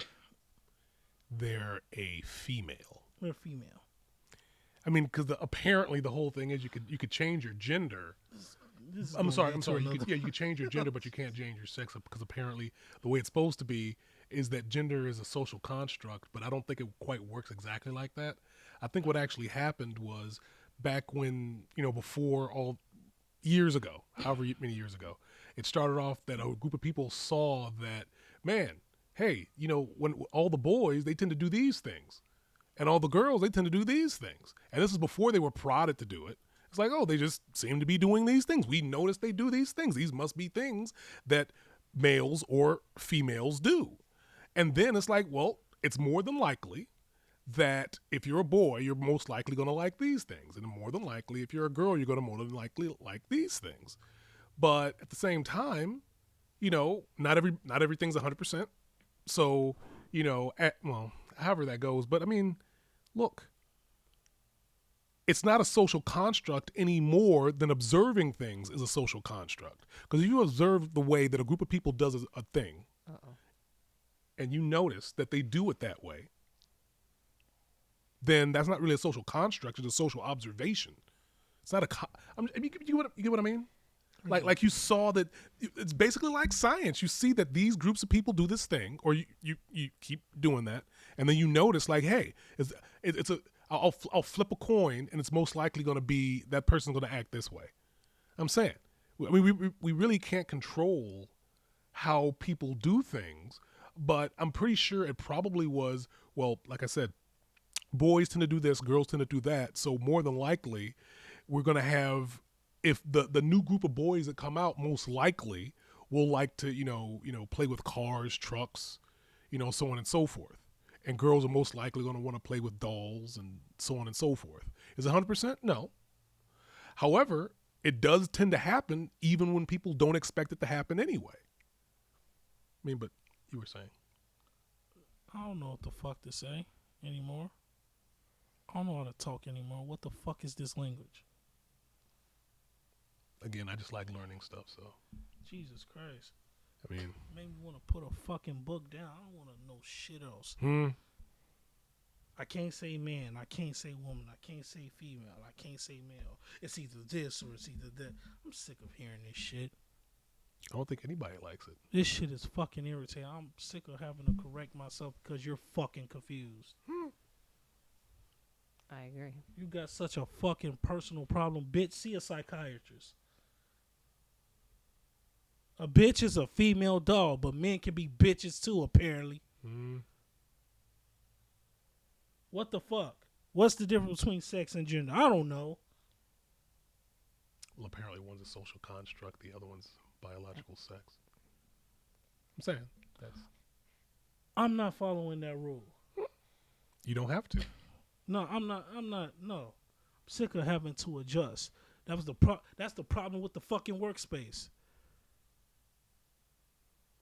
They're a female. You're a female. I mean, because apparently the whole thing is you could change your gender. This is I'm going sorry. into You another- could change your gender, but you can't change your sex because apparently the way it's supposed to be is that gender is a social construct, but I don't think it quite works exactly like that. I think what actually happened was back when, before all years ago, however many years ago, it started off that a group of people saw that, man, hey, when all the boys, they tend to do these things. And all the girls, they tend to do these things. And this is before they were prodded to do it. It's like, oh, they just seem to be doing these things. We notice they do these things. These must be things that males or females do. And then it's like, well, it's more than likely that if you're a boy, you're most likely going to like these things. And more than likely, if you're a girl, you're going to more than likely like these things. But at the same time, not everything's 100%. So, however that goes. But I mean, look, it's not a social construct any more than observing things is a social construct. Because if you observe the way that a group of people does a thing, and you notice that they do it that way, then that's not really a social construct. It's a social observation. It's not you get what I mean? Like you saw that it's basically like science. You see that these groups of people do this thing, or you keep doing that, and then you notice like, hey, I'll flip a coin, and it's most likely going to be that person's going to act this way. I'm saying, I mean, we really can't control how people do things, but I'm pretty sure it probably was, well, like I said, boys tend to do this, girls tend to do that. So more than likely, we're going to have, if the new group of boys that come out, most likely will like to, play with cars, trucks, so on and so forth. And girls are most likely going to want to play with dolls and so on and so forth. Is it 100%? No. However, it does tend to happen even when people don't expect it to happen anyway. I mean, but you were saying. I don't know what the fuck to say anymore. I don't know how to talk anymore. What the fuck is this language? Again, I just like learning stuff, so. Jesus Christ. I mean. Made me want to put a fucking book down. I don't want to know shit else. I can't say man. I can't say woman. I can't say female. I can't say male. It's either this or it's either that. I'm sick of hearing this shit. I don't think anybody likes it. This shit is fucking irritating. I'm sick of having to correct myself because you're fucking confused. I agree. You got such a fucking personal problem. Bitch, see a psychiatrist. A bitch is a female dog, but men can be bitches too, apparently. What the fuck? What's the difference between sex and gender? I don't know. Well, apparently one's a social construct, the other one's biological sex. I'm saying I'm not following that rule. You don't have to. No, I'm not. No, I'm sick of having to adjust. That's the problem with the fucking workspace.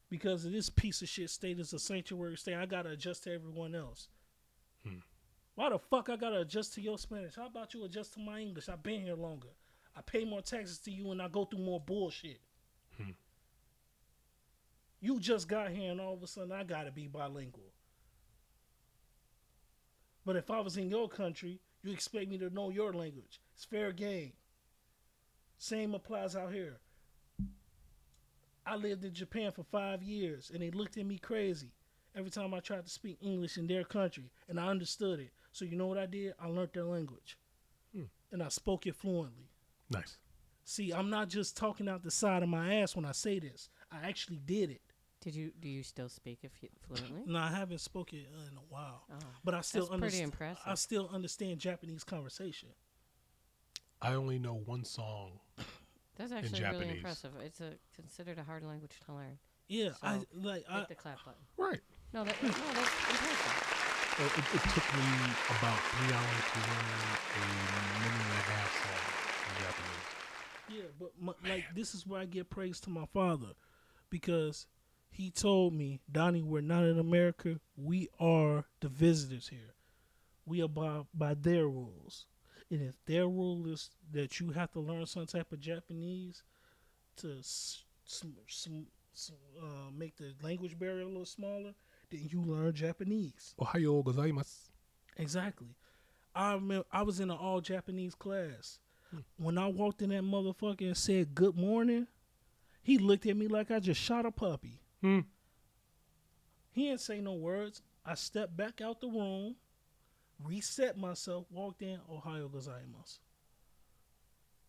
Because of this piece of shit state is a sanctuary state, I gotta adjust to everyone else. Why the fuck I gotta adjust to your Spanish? How about you adjust to my English? I've been here longer. I pay more taxes to you and I go through more bullshit. You just got here and all of a sudden I gotta be bilingual. But if I was in your country, you expect me to know your language. It's fair game. Same applies out here. I lived in Japan for 5 years and they looked at me crazy every time I tried to speak English in their country, and I understood it. So you know what I did? I learned their language. And I spoke it fluently. Nice. See, I'm not just talking out the side of my ass when I say this. I actually did it. Do you still speak it fluently? No, I haven't spoken in a while. Oh, but I still that's pretty impressive. I still understand Japanese conversation. I only know one song. That's actually Japanese. really impressive. It's considered a hard language to learn. Yeah, So, hit the clap button. Right. No, that's impressive. It took me about 3 hours to learn a minute and a half song in Japanese. Yeah, but this is where I give praise to my father, because He told me, Donnie, we're not in America. We are the visitors here. We abide by their rules. And if their rule is that you have to learn some type of Japanese to make the language barrier a little smaller, then you learn Japanese. Ohayo gozaimasu. Exactly. I remember I was in an all Japanese class. When I walked in that motherfucker and said good morning, he looked at me like I just shot a puppy. Hmm. He didn't say no words. I stepped back out the room, reset myself, walked in, Ohayo gozaimasu.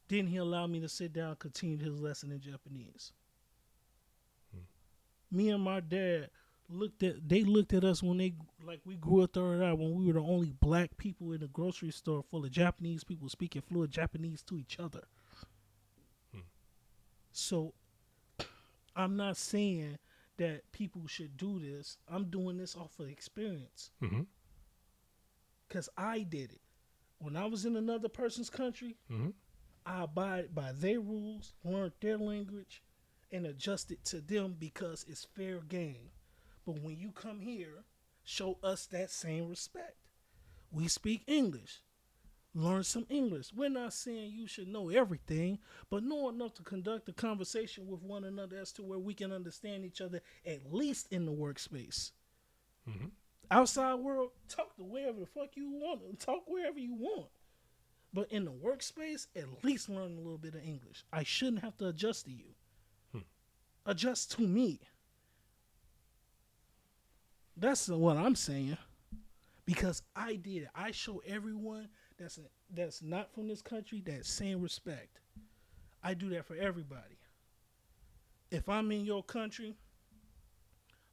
Then he allowed me to sit down and continue his lesson in Japanese. Me and my dad looked at us when we grew a third eye, when we were the only black people in the grocery store full of Japanese people speaking fluent Japanese to each other. So I'm not saying that people should do this. I'm doing this off of experience. Mm-hmm. Because I did it. When I was in another person's country, Mm-hmm. I abide by their rules, learned their language, and adjusted to them because it's fair game. But when you come here, show us that same respect. We speak English. Learn some English. We're not saying you should know everything, but know enough to conduct a conversation with one another as to where we can understand each other, at least in the workspace. Mm-hmm. Outside world, talk to wherever the fuck you want. Talk wherever you want. But in the workspace, at least learn a little bit of English. I shouldn't have to adjust to you. Adjust to me. That's what I'm saying. Because I did it. I show everyone that's not from this country that same respect. I do that for everybody. If I'm in your country,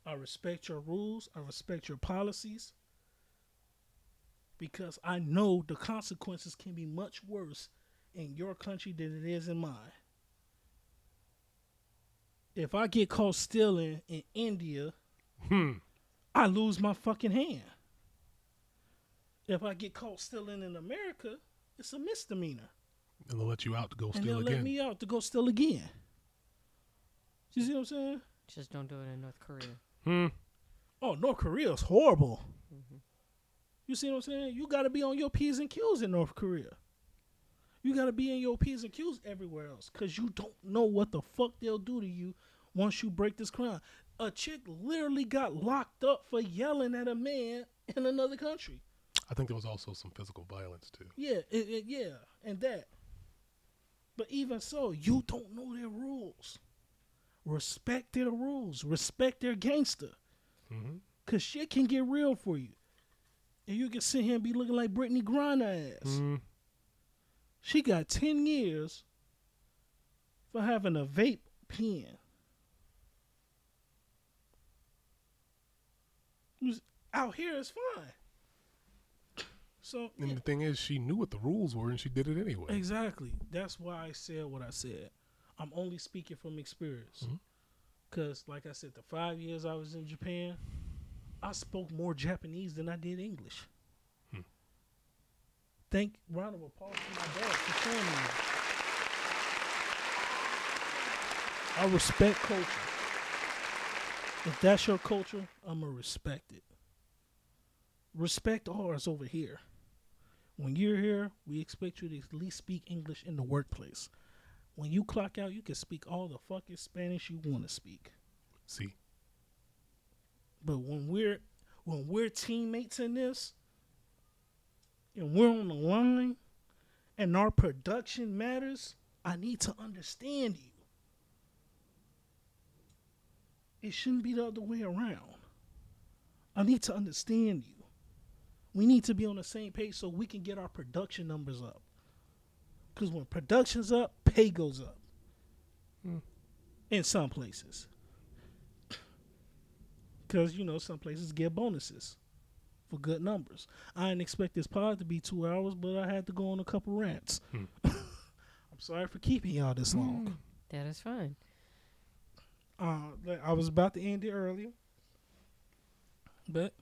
I respect your rules. I respect your policies. Because I know the consequences can be much worse in your country than it is in mine. If I get caught stealing in India, I lose my fucking hand. If I get caught stealing in America, it's a misdemeanor. And they'll let you out to go And steal they'll again. let me out to go steal again. You see what I'm saying? Just don't do it in North Korea. Oh, North Korea is horrible. You see what I'm saying? You got to be on your P's and Q's in North Korea. You got to be in your P's and Q's everywhere else because you don't know what the fuck they'll do to you once you break this crime. A chick literally got locked up for yelling at a man in another country. I think there was also some physical violence too. Yeah, yeah, and that. But even so, you don't know their rules. Respect their rules. Respect their gangster. Because shit can get real for you. And you can sit here and be looking like Brittany Griner ass. She got 10 years for having a vape pen. Out here is fine. So And the thing is, she knew what the rules were and she did it anyway. exactly. That's why I said what I said. I'm only speaking from experience. Because, like I said, the 5 years I was in Japan, I spoke more Japanese than I did English. Round of applause to my dad for showing me that. I respect culture. If that's your culture, I'm going to respect it. Respect ours over here. When you're here, we expect you to at least speak English in the workplace. When you clock out, you can speak all the fucking Spanish you want to speak. See? But when we're teammates in this, and we're on the line, and our production matters, I need to understand you. It shouldn't be the other way around. I need to understand you. We need to be on the same page so we can get our production numbers up. Because when production's up, pay goes up. In some places. Because, some places get bonuses for good numbers. I didn't expect this pod to be 2 hours, but I had to go on a couple rants. I'm sorry for keeping y'all this long. That is fine. I was about to end it earlier. But,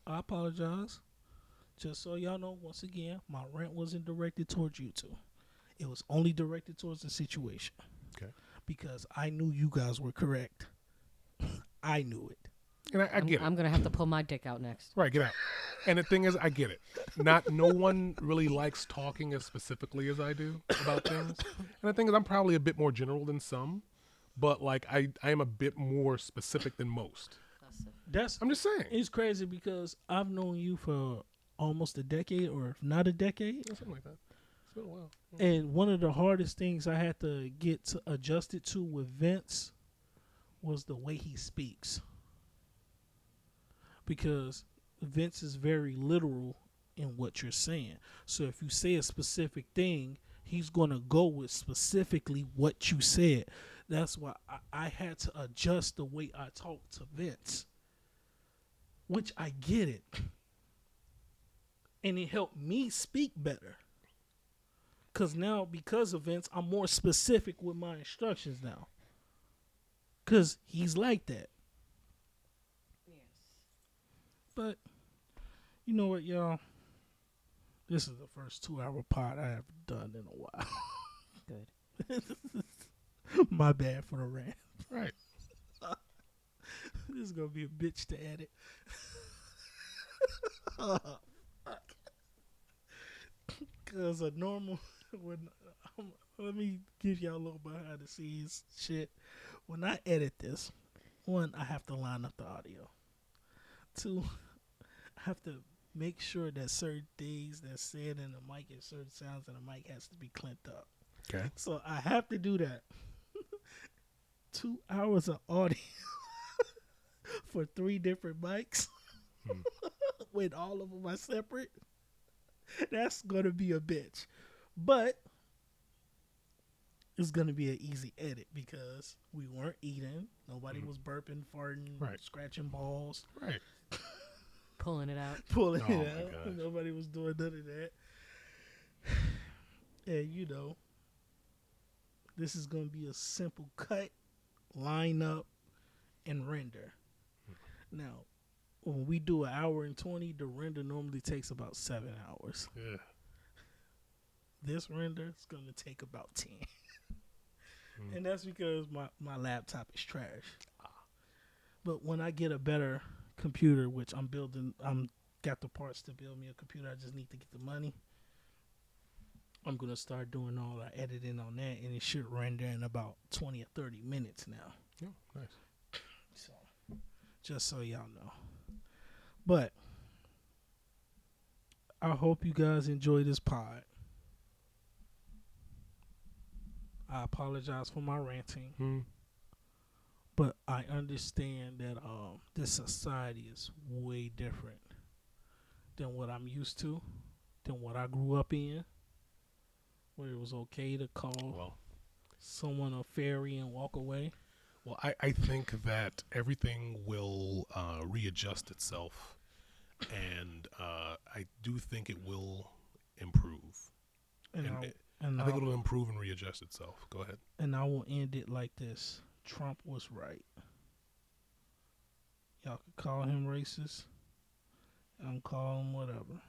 I apologize. Just so y'all know, once again, my rant wasn't directed towards you two. It was only directed towards the situation. Okay. Because I knew you guys were correct. I knew it. And I get it. I'm gonna have to pull my dick out next. Right, get out. And the thing is, I get it. No one really likes talking as specifically as I do about things. And the thing is, I'm probably a bit more general than some, but like I am a bit more specific than most. I'm just saying. It's crazy because I've known you for almost a decade, or if not a decade. Something like that. It's been a while. And one of the hardest things I had to get adjusted to with Vince was the way he speaks. Because Vince is very literal in what you're saying. So if you say a specific thing, he's going to go with specifically what you said. That's why I had to adjust the way I talk to Vince, which I get it. And it helped me speak better. Because now, because of Vince, I'm more specific with my instructions now. Because he's like that. But, you know what, y'all? This is the first 2-hour pod I have done in a while. Good. My bad for the rant. Right. This is going to be a bitch to edit. Because a normal... let me give y'all a little behind the scenes shit. When I edit this, one, I have to line up the audio. Two, I have to make sure that certain things that's said in the mic and certain sounds in the mic has to be clamped up. Okay. So I have to do that. 2 hours of audio for 3 different mics when all of them are separate. That's going to be a bitch. But it's going to be an easy edit because we weren't eating. Nobody was burping, farting, scratching balls. Right. Pulling it out. Pulling Oh it my out. gosh. Nobody was doing none of that. And you know, this is going to be a simple cut, line up, and render. Now, when we do 1 hour and 20, the render normally takes about 7 hours. Yeah. This render is going to take about 10. And that's because my laptop is trash. But when I get a better computer, which I'm got the parts to build me a computer, I just need to get the money. I'm going to start doing all the editing on that, and it should render in about 20 or 30 minutes now. Oh, nice. So, just so y'all know. But I hope you guys enjoy this pod. I apologize for my ranting, but I understand that this society is way different than what I'm used to, than what I grew up in, where it was okay to call someone a fairy and walk away. Well, I think that everything will readjust itself, and I do think it will improve. And I think it'll improve and readjust itself. Go ahead. And I will end it like this. Trump was right. Y'all can call him racist. I'm calling him whatever.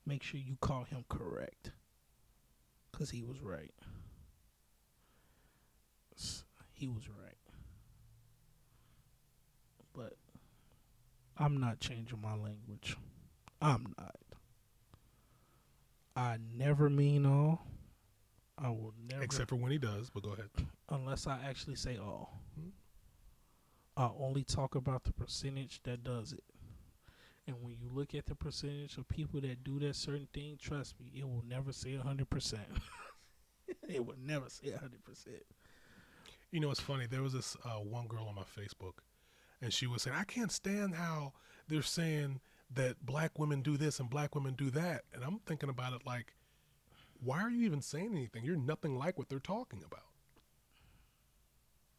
Make sure you call him correct. Because he was right. He was right. But I'm not changing my language. I'm not. I never mean all. I will never. Except for when he does, but go ahead. Unless I actually say all. I only talk about the percentage that does it. And when you look at the percentage of people that do that certain thing, trust me, it will never say 100%. It will never say 100%. You know, it's funny. There was this one girl on my Facebook, and she was saying, I can't stand how they're saying that black women do this and black women do that. And I'm thinking about it like, why are you even saying anything? You're nothing like what they're talking about.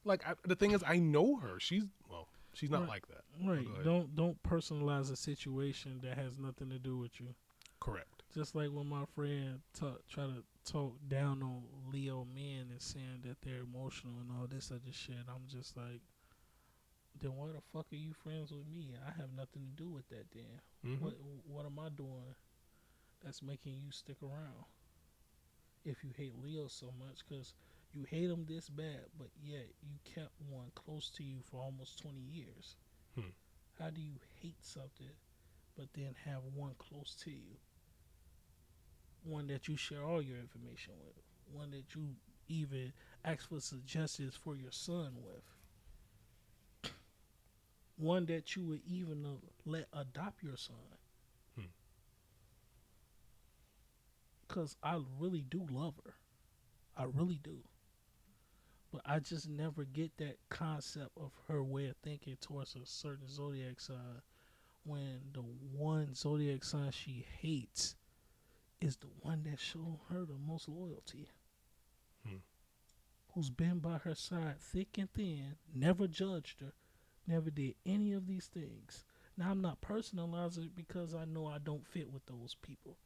Like, the thing is, I know her. She's not like that. Right. Don't personalize a situation that has nothing to do with you. Correct. Just like when my friend try to talk down on Leo men and saying that they're emotional and all this other shit, I'm just like, then why the fuck are you friends with me? I have nothing to do with that then. What am I doing that's making you stick around? If you hate Leo so much, because You hate them this bad, but yet you kept one close to you for almost 20 years. How do you hate something, but then have one close to you? One that you share all your information with. One that you even ask for suggestions for your son with. One that you would even let adopt your son. Because I really do love her. I really do. But I just never get that concept of her way of thinking towards a certain zodiac sign when the one zodiac sign she hates is the one that showed her the most loyalty. Who's been by her side thick and thin, never judged her, never did any of these things. Now, I'm not personalizing it because I know I don't fit with those people.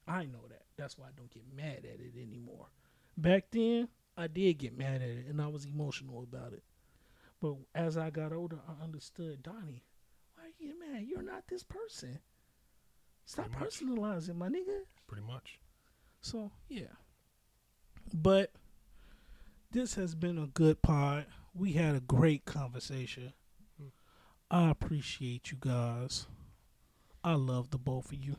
I know that. That's why I don't get mad at it anymore. Back then, I did get mad at it, and I was emotional about it. But as I got older, I understood, Donnie, why are you getting mad? You're not this person. Stop personalizing, my nigga. Pretty much. So, yeah. But this has been a good pod. We had a great conversation. I appreciate you guys. I love the both of you.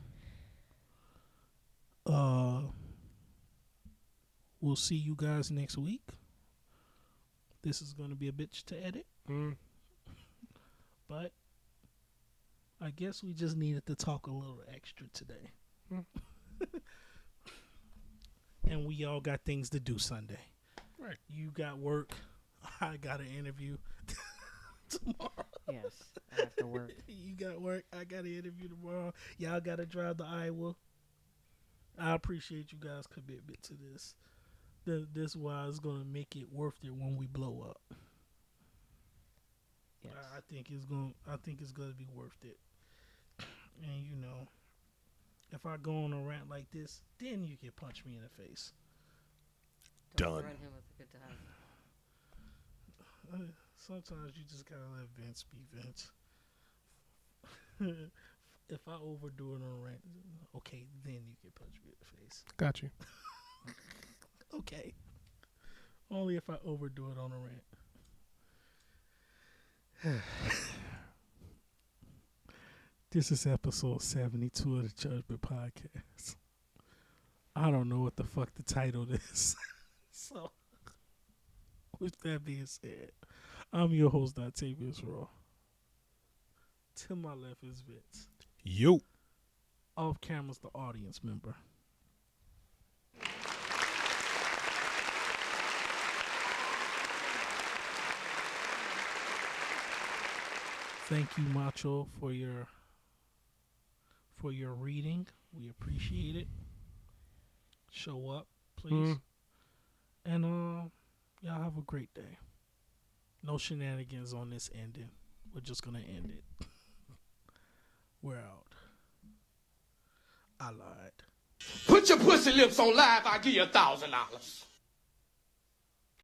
We'll see you guys next week. This is going to be a bitch to edit. But I guess we just needed to talk a little extra today. And we all got things to do Sunday. Right. You got work. I got an interview tomorrow. Yes, I have to work. You got work. I got an interview tomorrow. Y'all got to drive to Iowa. I appreciate you guys' commitment to this. This why it's gonna make it worth it when we blow up. Yes. I think it's gonna be worth it. And you know, if I go on a rant like this, then you can punch me in the face. Don't Done. threaten him with a good time. Sometimes you just gotta let Vince be Vince. If I overdo it on a rant, okay, then you can punch me in the face. Got you. Okay. Only if I overdo it on a rant. This is episode 72 of the Judgment Podcast. I don't know what the fuck the title is. So, with that being said, I'm your host, Octavius Raw. To my left is Vince. Yo. Off camera's the audience member. Thank you, Macho, for your reading. We appreciate it. Show up, please. And y'all have a great day. No shenanigans on this ending. We're just gonna end it. We're out. I lied. Put your pussy lips on live, I'll give you $1,000.